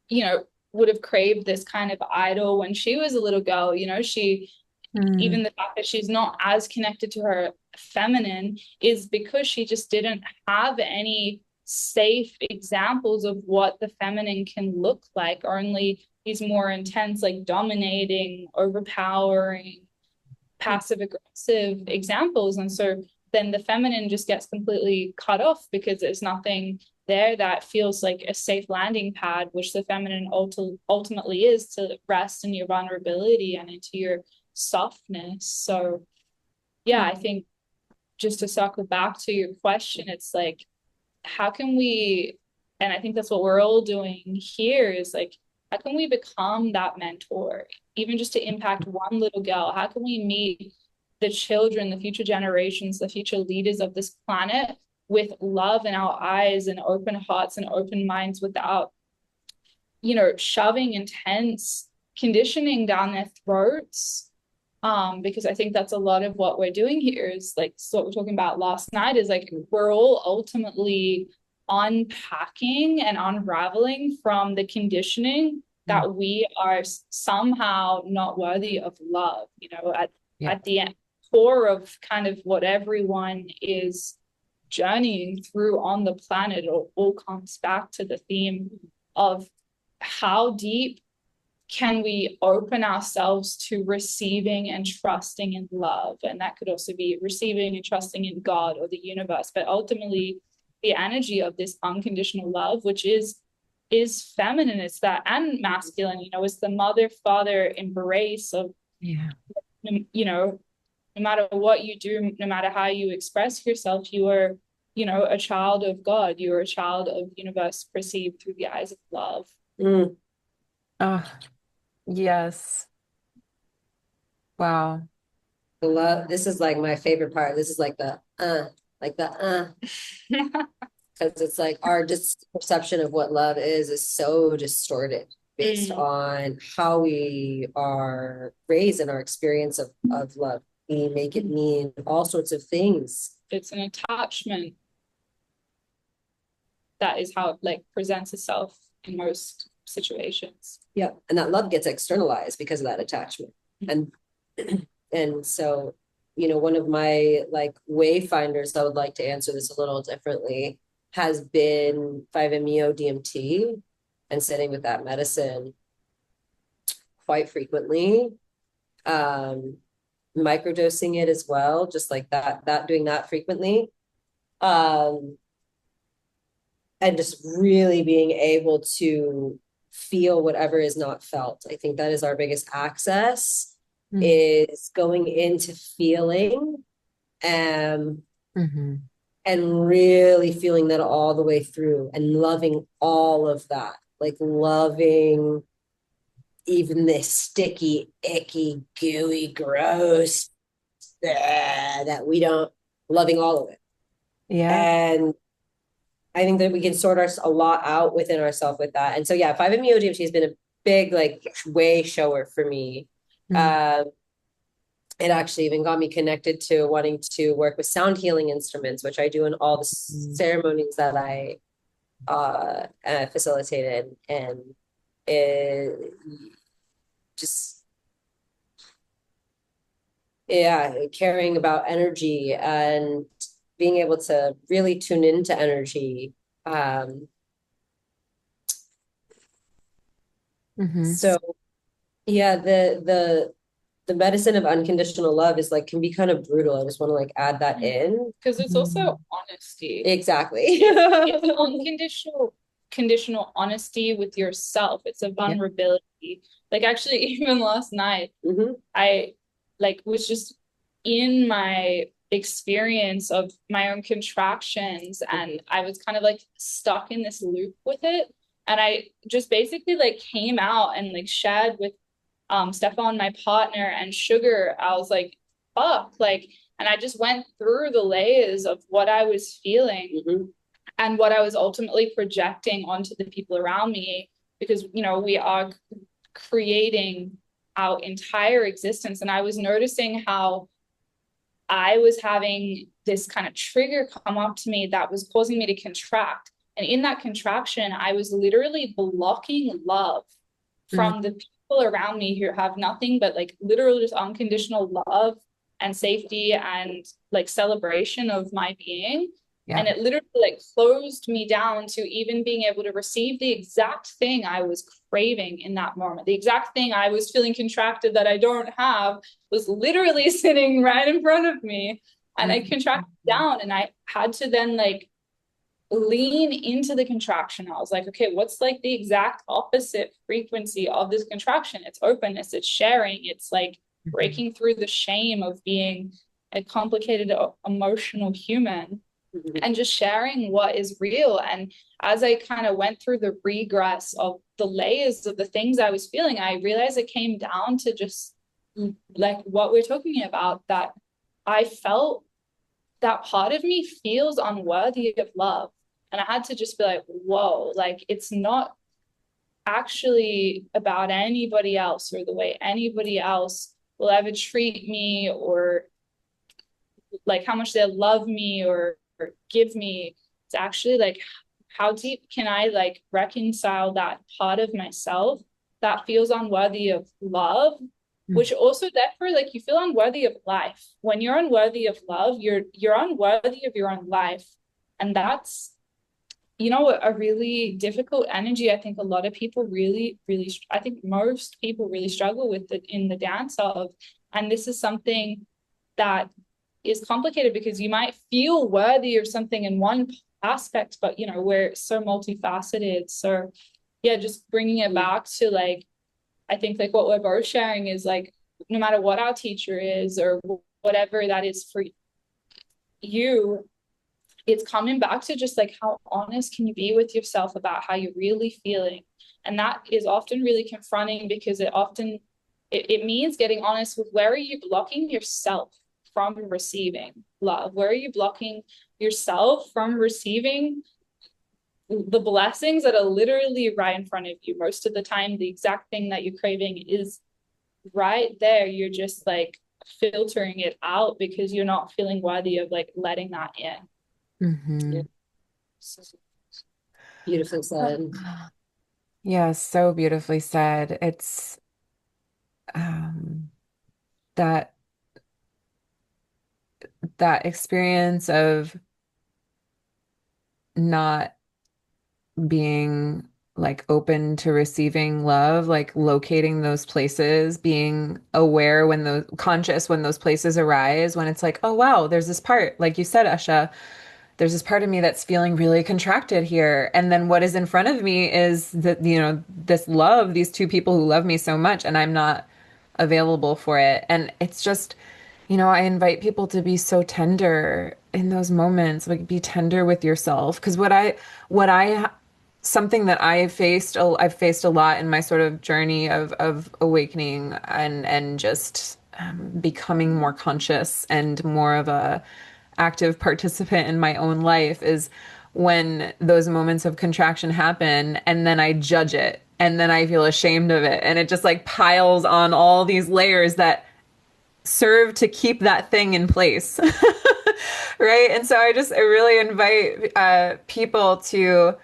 you know, would have craved this kind of idol when she was a little girl. She, Mm. even the fact that she's not as connected to her feminine is because she just didn't have any safe examples of what the feminine can look like, or only these more intense, like dominating, overpowering, passive aggressive examples. And so then the feminine just gets completely cut off because there's nothing there that feels like a safe landing pad, which the feminine ultimately is, to rest in your vulnerability and into your softness. So yeah, I think just to circle back to your question, it's like, how can we, and I think that's what we're all doing here, is like, how can we become that mentor, even just to impact one little girl? How can we meet the children, the future generations, the future leaders of this planet with love in our eyes and open hearts and open minds, without, shoving intense conditioning down their throats? Because I think that's a lot of what we're doing here, is like, so what we're talking about last night is like, we're all ultimately unpacking and unraveling from the conditioning that we are somehow not worthy of love, Yeah. at the core of kind of what everyone is journeying through on the planet. It all comes back to the theme of how deep can we open ourselves to receiving and trusting in love? And that could also be receiving and trusting in God or the universe, but ultimately the energy of this unconditional love, which is feminine, it's that, and masculine, it's the mother father embrace of, Yeah. no matter what you do, no matter how you express yourself, you are, a child of God, you are a child of universe perceived through the eyes of love. Mm. Oh, yes. Wow. Love. This is like my favorite part. This is like the because it's like our perception of what love is so distorted based on how we are raised in our experience of love. We make it mean all sorts of things. It's an attachment. That is how it like presents itself in most situations. Yeah, and that love gets externalized because of that attachment. And so, one of my like wayfinders, I would like to answer this a little differently, has been 5-MeO DMT and sitting with that medicine quite frequently. Microdosing it as well, just like that doing that frequently. And just really being able to feel whatever is not felt. I think that is our biggest access, is going into feeling and really feeling that all the way through and loving all of that, like loving even this sticky, icky, gooey, gross, that we don't, loving all of it. Yeah. And I think that we can sort our a lot out within ourselves with that. And so yeah, 5-MeO DMT has been a big like way shower for me. Mm. Um, it actually even got me connected to wanting to work with sound healing instruments, which I do in all the Mm. ceremonies that I facilitated, and it just yeah, caring about energy and being able to really tune into energy. Um, Hmm. so yeah, the medicine of unconditional love is like can be kind of brutal. I just want to like add that in. Because it's Hmm. also honesty. Exactly. It's an unconditional conditional honesty with yourself. It's a Yeah. vulnerability. Like actually, even last night, Hmm. I like was just in my experience of my own contractions, and I was kind of like stuck in this loop with it. And I just basically like came out and like shared with Stefan, my partner, and Sugar. I was like, fuck, like, and I just went through the layers of what I was feeling Hmm. and what I was ultimately projecting onto the people around me, because we are creating our entire existence. And I was noticing how I was having this kind of trigger come up to me that was causing me to contract. And in that contraction, I was literally blocking love Mm. from the people around me who have nothing but like literally just unconditional love and safety and like celebration of my being. And Yeah. it literally like closed me down to even being able to receive the exact thing I was craving in that moment. The exact thing I was feeling contracted that I don't have was literally sitting right in front of me. And I contracted Mhm. down, and I had to then like lean into the contraction. I was like, okay, what's like the exact opposite frequency of this contraction? It's openness, it's sharing, it's like Mhm. breaking through the shame of being a complicated emotional human and just sharing what is real. And as I kind of went through the regress of the layers of the things I was feeling, I realized it came down to just like what we're talking about, that I felt that part of me feels unworthy of love. And I had to just be like, whoa, like it's not actually about anybody else or the way anybody else will ever treat me, or like how much they love me or give me. It's actually like, how deep can I like reconcile that part of myself that feels unworthy of love, Mm. which also therefore like you feel unworthy of life. When you're unworthy of love, you're unworthy of your own life. And that's a really difficult energy. I think a lot of people really, I think most people really struggle with it in the dance of. And this is something that is complicated because you might feel worthy of something in one aspect, but we're so multifaceted. So yeah, just bringing it back to like, I think like what we're both sharing is like, no matter what our teacher is or whatever that is for you, it's coming back to just like how honest can you be with yourself about how you're really feeling. And that is often really confronting because it means getting honest with where are you blocking yourself from receiving love, where are you blocking yourself from receiving the blessings that are literally right in front of you. Most of the time the exact thing that you're craving is right there. You're just like filtering it out because you're not feeling worthy of like letting that in. Yeah. Mhm. Beautifully said. Yeah, so beautifully said. It's um, that that experience of not being like open to receiving love, like locating those places, being aware when those conscious when those places arise, when it's like, oh wow, there's this part, like you said, Esha, there's this part of me that's feeling really contracted here. And then what is in front of me is that, this love, these two people who love me so much, and I'm not available for it. And it's just, I invite people to be so tender in those moments, like be tender with yourself. Because what I something that I've faced a lot in my sort of journey of awakening and just becoming more conscious and more of a active participant in my own life is when those moments of contraction happen and then I judge it and then I feel ashamed of it and it just like piles on all these layers that serve to keep that thing in place. Right? And so I really invite people to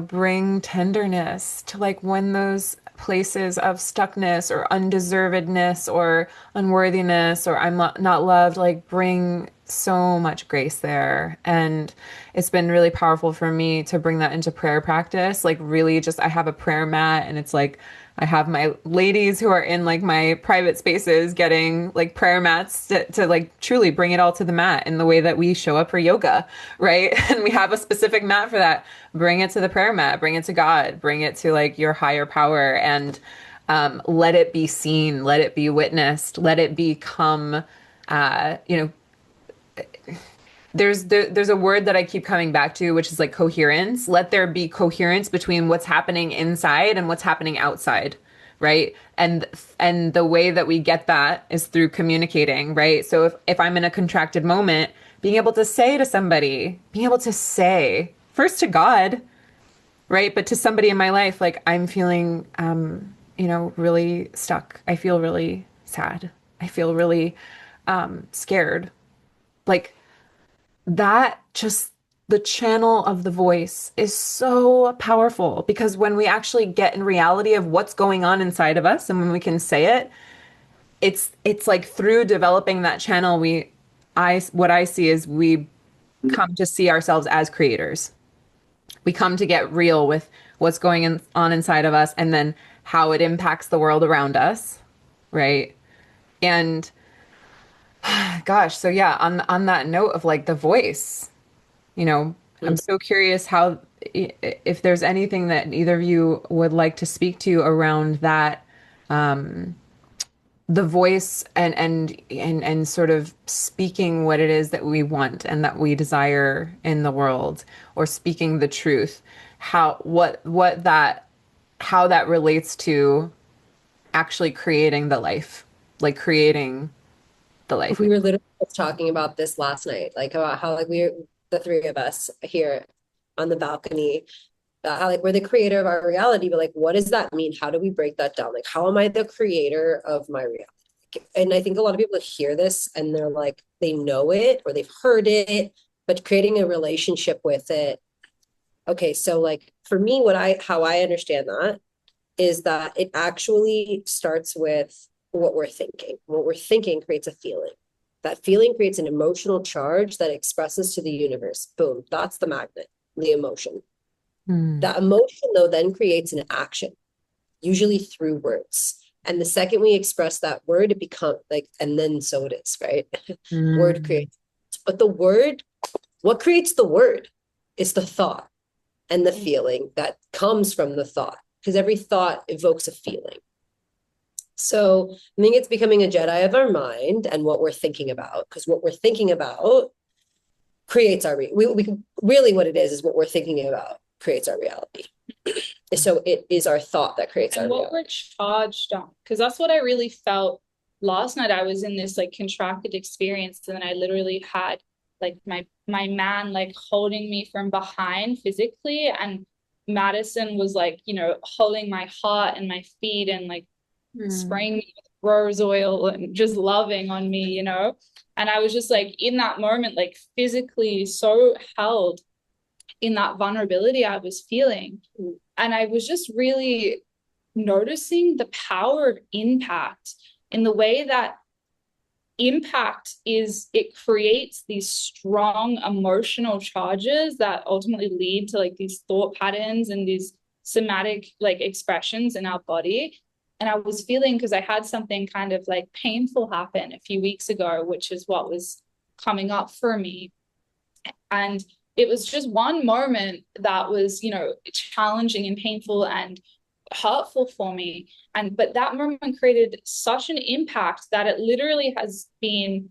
bring tenderness to like when those places of stuckness or undeservedness or unworthiness or I'm not loved, like bring so much grace there. And it's been really powerful for me to bring that into prayer practice. Like, really, just I have a prayer mat and it's like, I have my ladies who are in like my private spaces getting like prayer mats to like truly bring it all to the mat in the way that we show up for yoga, right? And we have a specific mat for that. Bring it to the prayer mat, bring it to God, bring it to like your higher power and let it be seen, let it be witnessed, let it become, uh, you know, there's a word that I keep coming back to, which is like coherence. Let there be coherence between what's happening inside and what's happening outside, right? And the way that we get that is through communicating, right? So if I'm in a contracted moment, being able to say to somebody, being able to say first to God, right? But to somebody in my life, like I'm feeling, really stuck. I feel really sad. I feel really scared. Like that just the channel of the voice is so powerful because when we actually get in reality of what's going on inside of us and when we can say it, it's like through developing that channel I what I see is we come to see ourselves as creators. We come to get real with what's on inside of us and then how it impacts the world around us, right? And gosh, so yeah, on that note of like the voice, I'm so curious how, if there's anything that either of you would like to speak to around that, the voice and sort of speaking what it is that we want and that we desire in the world, or speaking the truth, how that relates to actually creating the life, like creating the life We we were literally just talking about this last night, like about how like we're the three of us here on the balcony, how like we're the creator of our reality, but like what does that mean? How do we break that down? Like how am I the creator of my reality? And I think a lot of people hear this and they're like they know it or they've heard it, but creating a relationship with it. Okay, so like for me, how I understand that is that it actually starts with what we're thinking. What we're thinking creates a feeling. That feeling creates an emotional charge that expresses to the universe. Boom, that's the magnet, the emotion. Hmm. That emotion, though, then creates an action, usually through words. And the second we express that word, it becomes like, and then so it is, right? Word Hmm. creates. But the word, what creates the word is the thought and the feeling that comes from the thought, because every thought evokes a feeling. So I think it's becoming a Jedi of our mind and what we're thinking about, because what we're thinking about creates our we really what it is what we're thinking about creates our reality. So it is our thought that creates And our what reality. we're charged on, because that's what I really felt last night. I was in this like contracted experience, and then I literally had like my man like holding me from behind physically, and Madison was like, holding my heart and my feet and like Hmm. spraying me with rose oil and just loving on me. And I was just like in that moment, like physically so held in that vulnerability I was feeling. And I was just really noticing the power of impact in the way that impact is it creates these strong emotional charges that ultimately lead to like these thought patterns and these somatic like expressions in our body. And I was feeling, because I had something kind of like painful happen a few weeks ago, which is what was coming up for me. And it was just one moment that was, challenging and painful and hurtful for me. But that moment created such an impact that it literally has been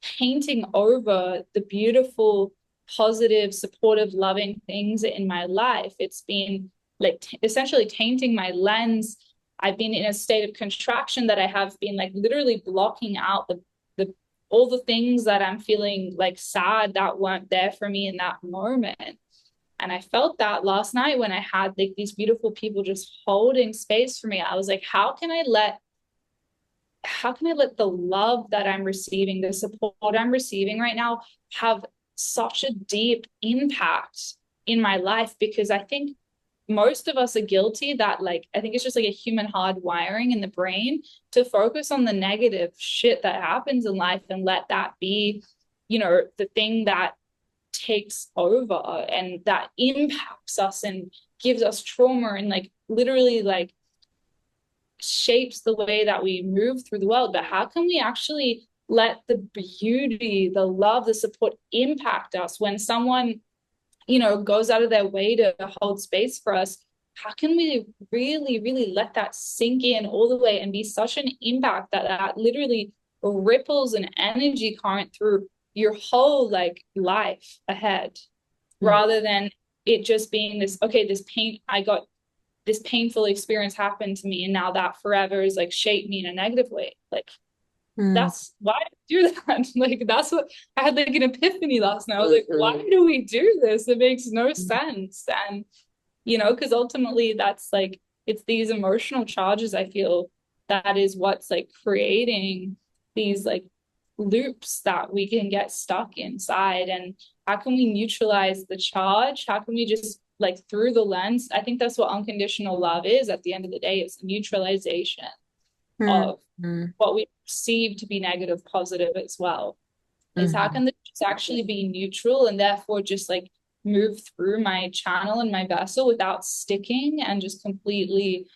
painting over the beautiful positive, supportive, loving things in my life. It's been like essentially tainting my lens. I've been in a state of contraction that I have been like literally blocking out the all the things that I'm feeling like sad that weren't there for me in that moment. And I felt that last night when I had like these beautiful people just holding space for me. I was like, how can I let the love that I'm receiving, the support I'm receiving right now, have such a deep impact in my life? Because I think most of us are guilty that, like, I think it's just like a human hard wiring in the brain to focus on the negative shit that happens in life and let that be, the thing that takes over and that impacts us and gives us trauma and like literally like shapes the way that we move through the world. But how can we actually let the beauty, the love, the support impact us when someone, goes out of their way to hold space for us? How can we really, really let that sink in all the way and be such an impact that literally ripples an energy current through your whole like life ahead, Mm. rather than it just being this, okay, I got this painful experience happened to me and now that forever is like shaped me in a negative way. Like Mm. that's why I do that. Like that's what I had like an epiphany last night. I was like, why Mhm. do we do this? It makes no sense. And because ultimately that's like it's these emotional charges I feel that is what's like creating these like loops that we can get stuck inside. And how can we neutralize the charge? How can we just like through the lens? I think that's what unconditional love is at the end of the day. It's neutralization Mm. of Mm. what we perceive to be negative positive as well. Is how Mhm. can this actually be neutral and therefore just like move through my channel and my vessel without sticking and just completely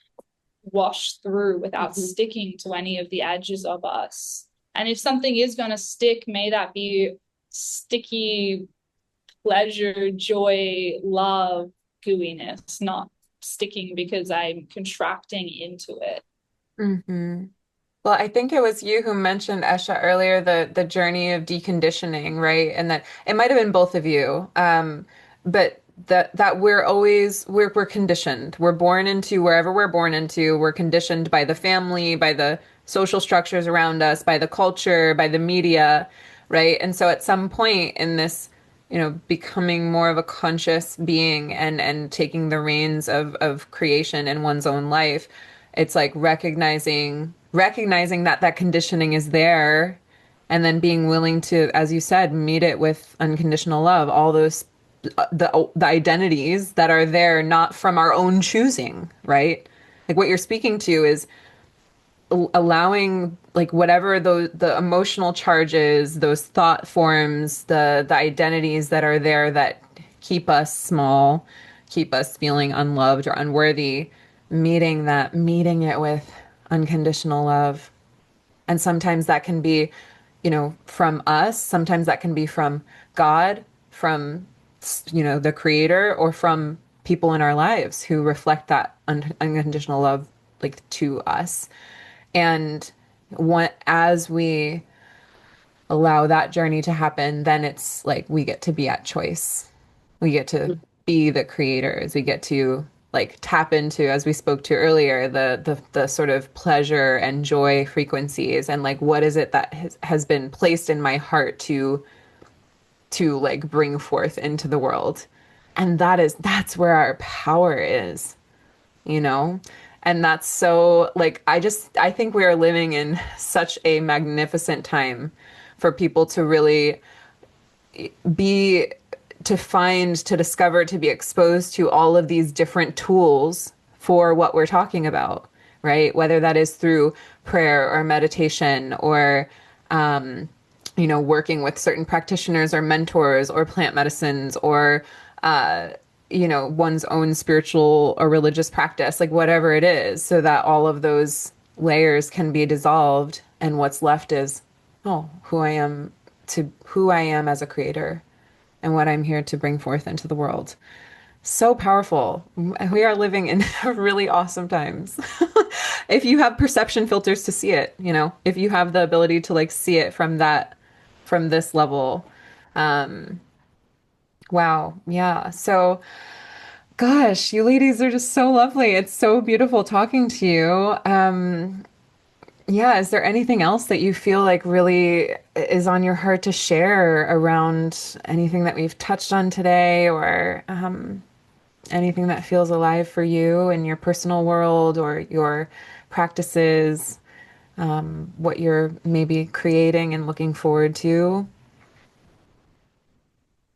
wash through without Mhm. sticking to any of the edges of us. And if something is going to stick, may that be sticky pleasure, joy, love, gooiness, not sticking because I'm contracting into it. Mhm. Well, I think it was you who mentioned, Esha, earlier the journey of deconditioning, right? And that it might have been both of you, but that we're conditioned. We're born into wherever we're born into. We're conditioned by the family, by the social structures around us, by the culture, by the media, right? And so at some point in this, becoming more of a conscious being and taking the reins of creation in one's own life, it's like recognizing that that conditioning is there and then being willing to, as you said, meet it with unconditional love, all those the identities that are there not from our own choosing, right? Like what you're speaking to is allowing like whatever the emotional charges, those thought forms, the identities that are there that keep us small, keep us feeling unloved or unworthy, meeting it with unconditional love. And sometimes that can be, from us, sometimes that can be from God, from the creator, or from people in our lives who reflect that unconditional love like to us. And as we allow that journey to happen, then it's like we get to be at choice. We get to be the creators. We get to like tap into, as we spoke to earlier, the sort of pleasure and joy frequencies, and like what is it that has been placed in my heart to like bring forth into the world. And that's where our power is, you know? And that's so like I think we are living in such a magnificent time for people to really be to discover, to be exposed to all of these different tools for what we're talking about, right? Whether that is through prayer or meditation or working with certain practitioners or mentors or plant medicines or one's own spiritual or religious practice, like whatever it is, so that all of those layers can be dissolved and what's left is, oh, who I am as a creator and what I'm here to bring forth into the world. So powerful. We are living in really awesome times. If you have perception filters to see it, if you have the ability to like see it from this level, Wow. Yeah. So, gosh, you ladies are just so lovely. It's so beautiful talking to you. Yeah, is there anything else that you feel like really is on your heart to share around anything that we've touched on today, or anything that feels alive for you in your personal world or your practices, what you're maybe creating and looking forward to?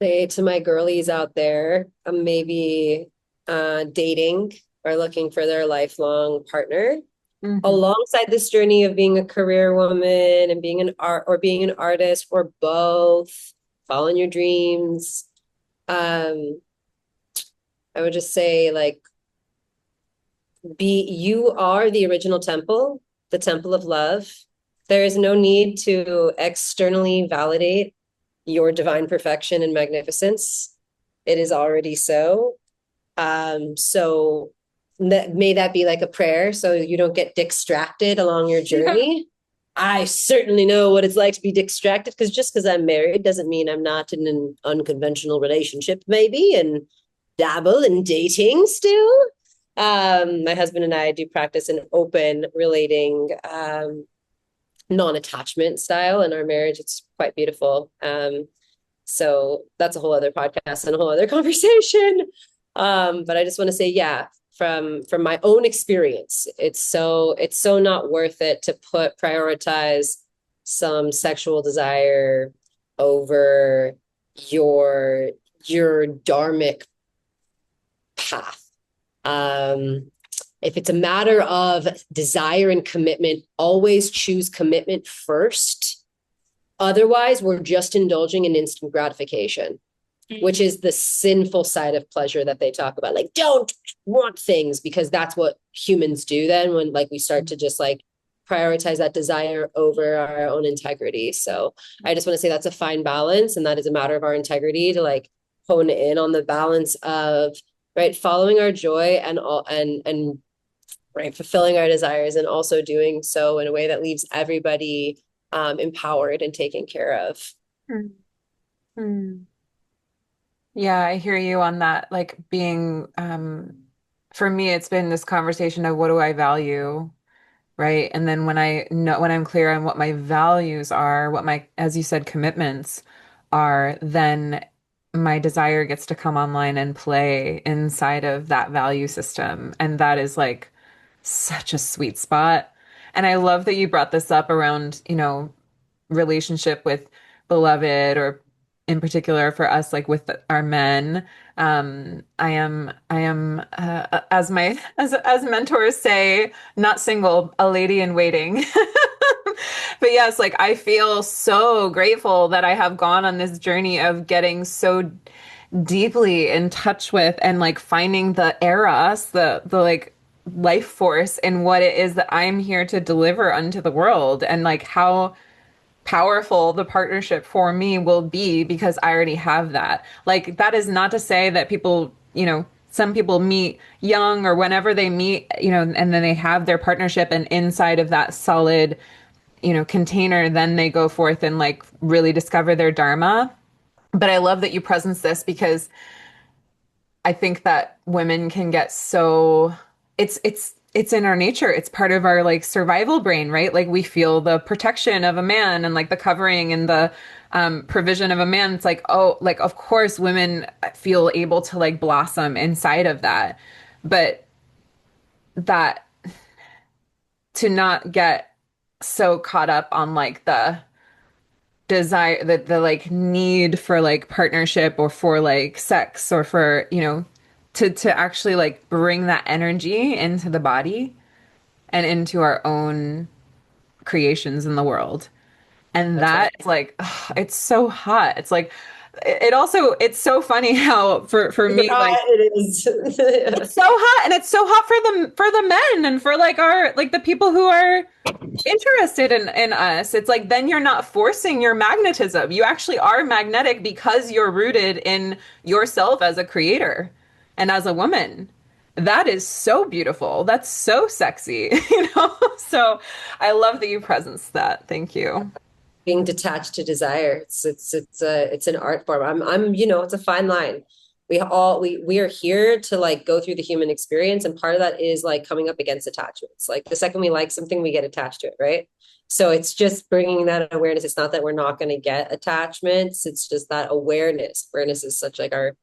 Say to my girlies out there, maybe dating or looking for their lifelong partner Hmm. alongside this journey of being a career woman and being an art or being an artist or both, following your dreams. Um, I would just say like be you are the original temple, the temple of love. There is no need to externally validate your divine perfection and magnificence. It is already so. So may that be like a prayer so you don't get distracted along your Yeah. journey. I certainly know what it's like to be distracted because just because I'm married doesn't mean I'm not in an unconventional relationship, maybe, and dabble in dating still. My husband and I do practice an open relating, non-attachment style in our marriage. It's quite beautiful. So that's a whole other podcast and a whole other conversation. But I just want to say, yeah, from my own experience, it's so not worth it to prioritize some sexual desire over your your dharmic path. Um, if it's a matter of desire and commitment, always choose commitment first. Otherwise, we're just indulging in instant gratification, which is the sinful side of pleasure that they talk about. Like, don't want things because that's what humans do then when like we start to just like prioritize that desire over our own integrity. So I just want to say that's a fine balance. And that is a matter of our integrity to like hone in on the balance of right following our joy and all and right fulfilling our desires and also doing so in a way that leaves everybody empowered and taken care of. Hmm. Yeah, I hear you on that. Like being, for me, it's been this conversation of what do I value, right? And then when I'm clear on what my values are, what my, as you said, commitments are, then my desire gets to come online and play inside of that value system. And that is like such a sweet spot. And I love that you brought this up around, relationship with beloved, or in particular for us, like with our men. I am as my as mentors say, not single, a lady in waiting. But yes, like I feel so grateful that I have gone on this journey of getting so deeply in touch with and like finding the eros, the like life force in what it is that I'm here to deliver unto the world, and like how powerful the partnership for me will be because I already have that. Like, that is not to say that people, some people meet young or whenever they meet, and then they have their partnership, and inside of that solid, container, then they go forth and like really discover their dharma. But I love that you presence this because I think that women can get so it's in our nature. It's part of our like survival brain, right? Like we feel the protection of a man and like the covering and the provision of a man. It's like, oh, like of course women feel able to like blossom inside of that. But that to not get so caught up on like the desire, the like need for like partnership or for like sex or for to actually like bring that energy into the body and into our own creations in the world. And That's that right. is like it's so hot. It's like it's so funny how for me Yeah, like it is. it's so hot, and it's so hot for the men and for like our like the people who are interested in us. It's like then you're not forcing your magnetism. You actually are magnetic because you're rooted in yourself as a creator and as a woman. That is so beautiful. That's so sexy, So I love that you presence that. Thank you. being detached to desire. It's an art form. It's a fine line. We are here to like go through the human experience, and part of that is like coming up against attachments. Like the second we like something, we get attached to it, right? So it's just bringing that awareness. It's not that we're not going to get attachments. It's just that awareness. Awareness is such like our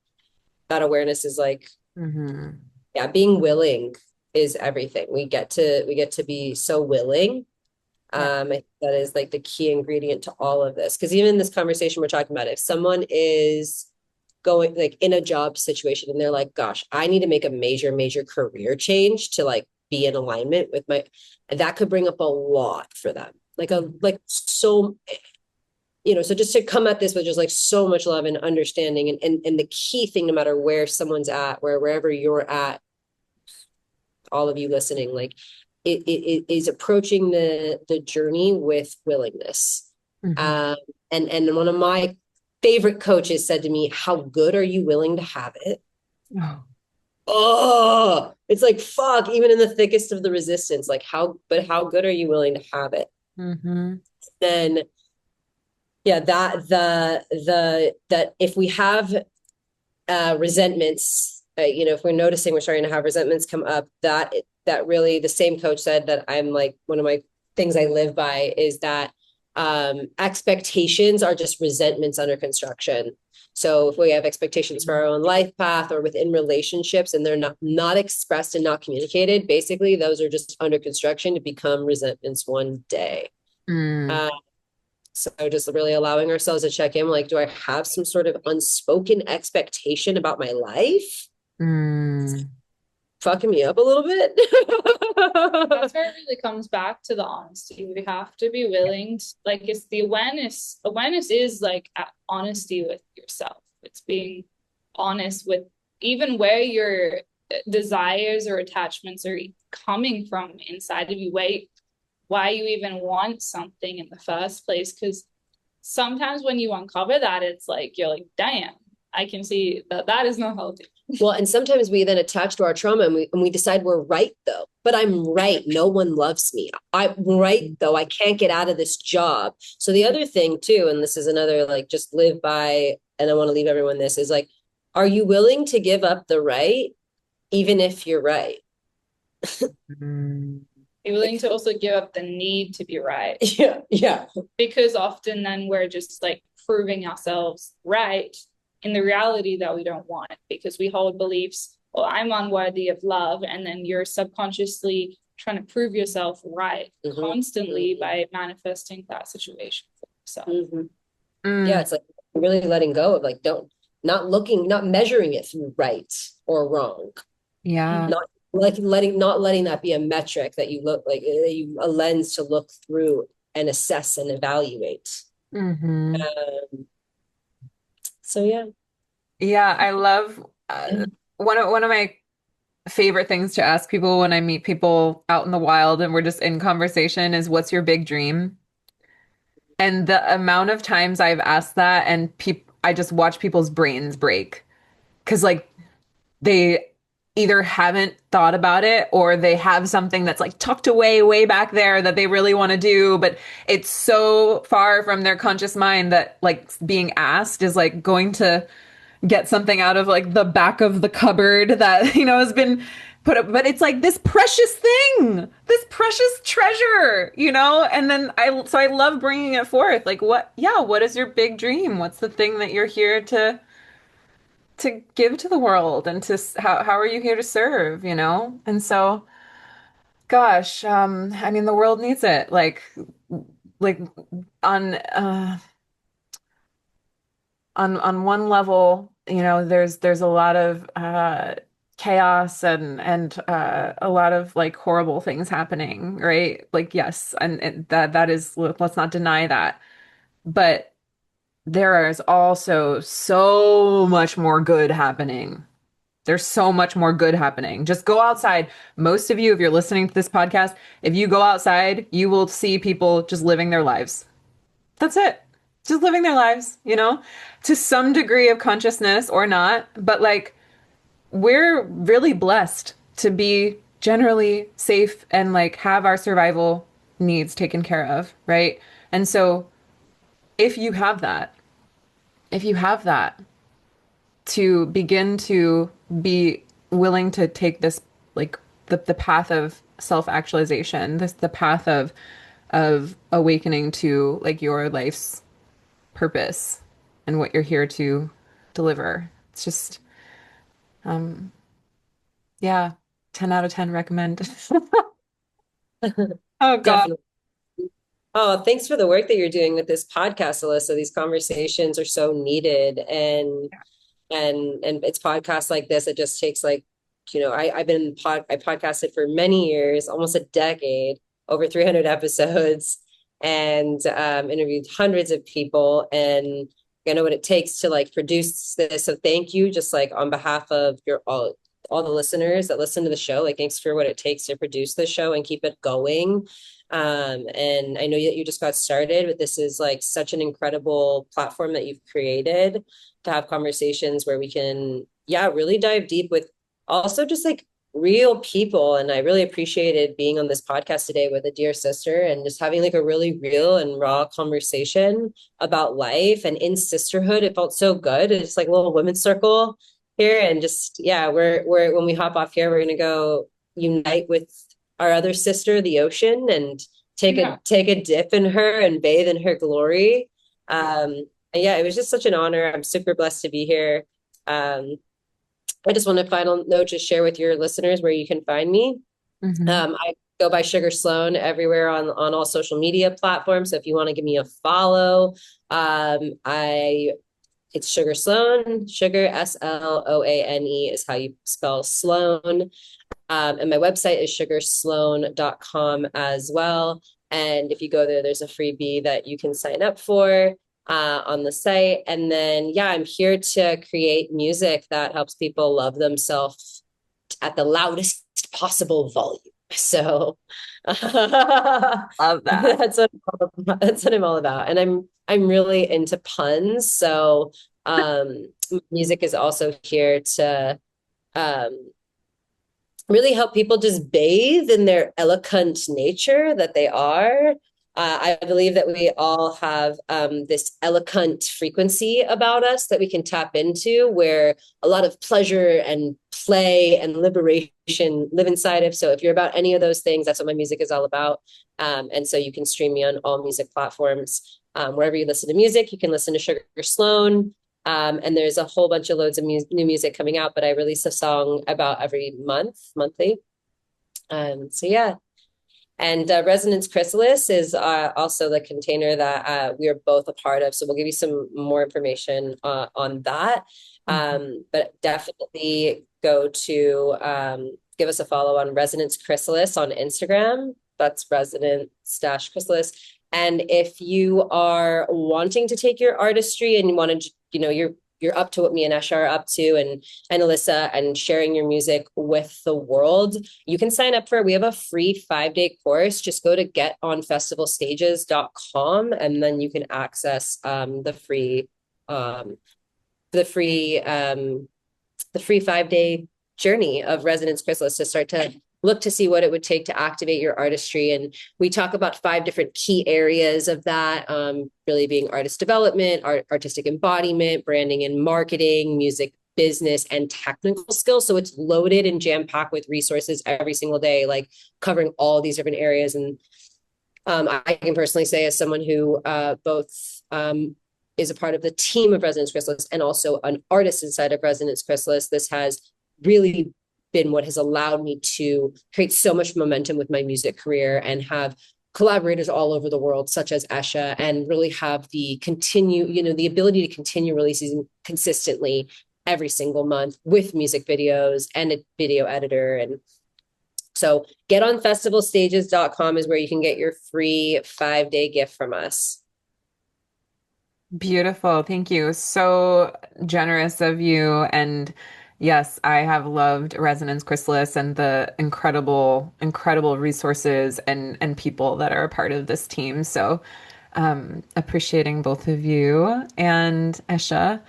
that awareness is like, Mm-hmm. yeah, being willing is everything. We get to be so willing. Yeah. I think that is like the key ingredient to all of this. Because even in this conversation we're talking about, if someone is going like in a job situation and they're like, gosh, I need to make a major career change to like be in alignment with my, that could bring up a lot for them. So just to come at this with just like so much love and understanding, and the key thing, no matter where someone's at, wherever you're at, all of you listening, like it is approaching the journey with willingness. Mm-hmm. Um, and one of my favorite coaches said to me, "How good are you willing to have it?" Oh. Oh, it's like fuck, even in the thickest of the resistance, like how good are you willing to have it? Mm-hmm. Then yeah, that if we have resentments, if we're noticing we're starting to have resentments come up, that really, the same coach said that I'm like, one of my things I live by is that expectations are just resentments under construction. So if we have expectations for our own life path or within relationships and they're not expressed and not communicated, basically those are just under construction to become resentments one day. Mm. So just really allowing ourselves to check in, like, do I have some sort of unspoken expectation about my life? Mm. Fucking me up a little bit. That's where it really comes back to the honesty. We have to be willing to, like, it's the awareness. Awareness is like honesty with yourself. It's being honest with even where your desires or attachments are coming from inside of you, why you even want something in the first place. Because sometimes when you uncover that, it's like you're like, damn, I can see that is not healthy. Well, and sometimes we then attach to our trauma and we decide we're right though. But I'm right. No one loves me. I'm right though. I can't get out of this job. So the other thing too, and this is another like just live by, and I want to leave everyone this is like, are you willing to give up the right, even if you're right? Mm. Be willing to also give up the need to be right. Yeah, yeah. Because often then we're just like proving ourselves right in the reality that we don't want, because we hold beliefs, well, I'm unworthy of love, and then you're subconsciously trying to prove yourself right constantly by manifesting that situation for yourself. Yeah, it's like really letting go of like not measuring it through right or wrong. Yeah. Not letting that be a metric that you look like a lens to look through and assess and evaluate. Mm-hmm. So yeah. Yeah, I love one of my favorite things to ask people when I meet people out in the wild and we're just in conversation is what's your big dream? And the amount of times I've asked that and I just watch people's brains break because like they either haven't thought about it or they have something that's like tucked away way back there that they really want to do, but it's so far from their conscious mind that like being asked is like going to get something out of like the back of the cupboard that, has been put up. But it's like this precious thing, this precious treasure, And then I love bringing it forth. Like, what is your big dream? What's the thing that you're here to give to the world and how are you here to serve, And so, gosh, I mean, the world needs it. Like on, on one level, there's a lot of chaos and a lot of like horrible things happening, right? Like yes, and that is, let's not deny that. But there is also so much more good happening. There's so much more good happening. Just go outside. Most of you, if you're listening to this podcast, if you go outside, you will see people just living their lives. That's it. Just living their lives, to some degree of consciousness or not. But like, we're really blessed to be generally safe and like have our survival needs taken care of, right? And so if you have that, if you have that, to begin to be willing to take this, like the path of self-actualization, this the path of awakening to like your life's purpose and what you're here to deliver. It's just um yeah, 10 out of 10 recommend. Oh God. Definitely. Oh, thanks for the work that you're doing with this podcast, Alyssa. These conversations are so needed, and it's podcasts like this. It just takes like, I've been I podcasted for many years, almost a decade, over 300 episodes, and interviewed hundreds of people, and I know what it takes to like produce this. So thank you, just like on behalf of your all the listeners that listen to the show. Like, thanks for what it takes to produce the show and keep it going. And I know that you just got started, but this is like such an incredible platform that you've created to have conversations where we can, yeah, really dive deep with also just like real people. And I really appreciated being on this podcast today with a dear sister and just having like a really real and raw conversation about life and in sisterhood. It felt so good. It's like a little women's circle here. And just, yeah, we're when we hop off here, we're gonna go unite with our other sister, the ocean, and Yeah. take a dip in her and bathe in her glory. And yeah, it was just such an honor. I'm super blessed to be here. Um, I just want a final note to share with your listeners where you can find me. Hmm. I go by Sugar Sloane everywhere on all social media platforms. So if you want to give me a follow, I it's Sugar Sloane. Sugar Sloane is how you spell Sloane. And my website is sugarsloane.com as well. And if you go there, there's a freebie that you can sign up for on the site. And then, yeah, I'm here to create music that helps people love themselves at the loudest possible volume. So that's Love that. that's what I'm all about. And I'm really into puns. So music is also here to um, really help people just bathe in their eloquent nature that they are. I believe that we all have this eloquent frequency about us that we can tap into, where a lot of pleasure and play and liberation live inside of. So, if you're about any of those things, that's what my music is all about. And so, you can stream me on all music platforms. Wherever you listen to music, you can listen to Sugar Sloane. And there's a whole bunch of loads of new music coming out, but I release a song about every monthly. So yeah. And Resonance Chrysalis is also the container that we are both a part of. So we'll give you some more information on that. Mhm. But definitely go to give us a follow on Resonance Chrysalis on Instagram. That's resonance-chrysalis. And if you are wanting to take your artistry and you want to, you're up to what me and Esha are up to, and Alyssa, and sharing your music with the world, you can sign up for, we have a free 5-day course. Just go to getonfestivalstages.com and then you can access um, the free the free 5-day journey of Resonance Chrysalis to start to look to see what it would take to activate your artistry. And we talk about 5 different key areas of that, really being artist development, artistic embodiment, branding and marketing, music business, and technical skills. So it's loaded and jam packed with resources every single day, like covering all these different areas. And I can personally say, as someone who both is a part of the team of Resonance Chrysalis and also an artist inside of Resonance Chrysalis, this has really been what has allowed me to create so much momentum with my music career and have collaborators all over the world, such as Esha, and really have the ability to continue releasing consistently every single month with music videos and a video editor. And so getonfestivalstages.com is where you can get your free 5-day gift from us. Beautiful. Thank you. So generous of you. And yes, I have loved Resonance Chrysalis and the incredible, incredible resources and people that are a part of this team. So appreciating both of you. And Esha,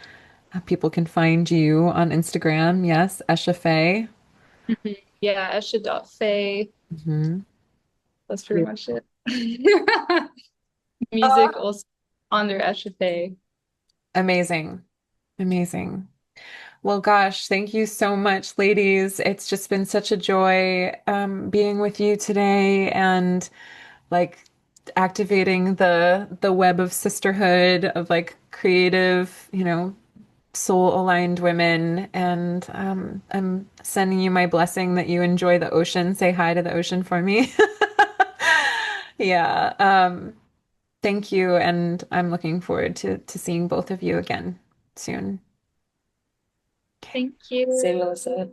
people can find you on Instagram. Yes, Esha Faye. Mhm. Yeah, Esha.Faye. Hmm. That's pretty much it. Music also Under Esha. Amazing. Amazing. Well, gosh, thank you so much, ladies. It's just been such a joy being with you today and like activating the web of sisterhood of like creative, soul aligned women. And I'm sending you my blessing that you enjoy the ocean. Say hi to the ocean for me. Yeah. Thank you. And I'm looking forward to seeing both of you again soon. Okay. Thank you. Same, Melissa.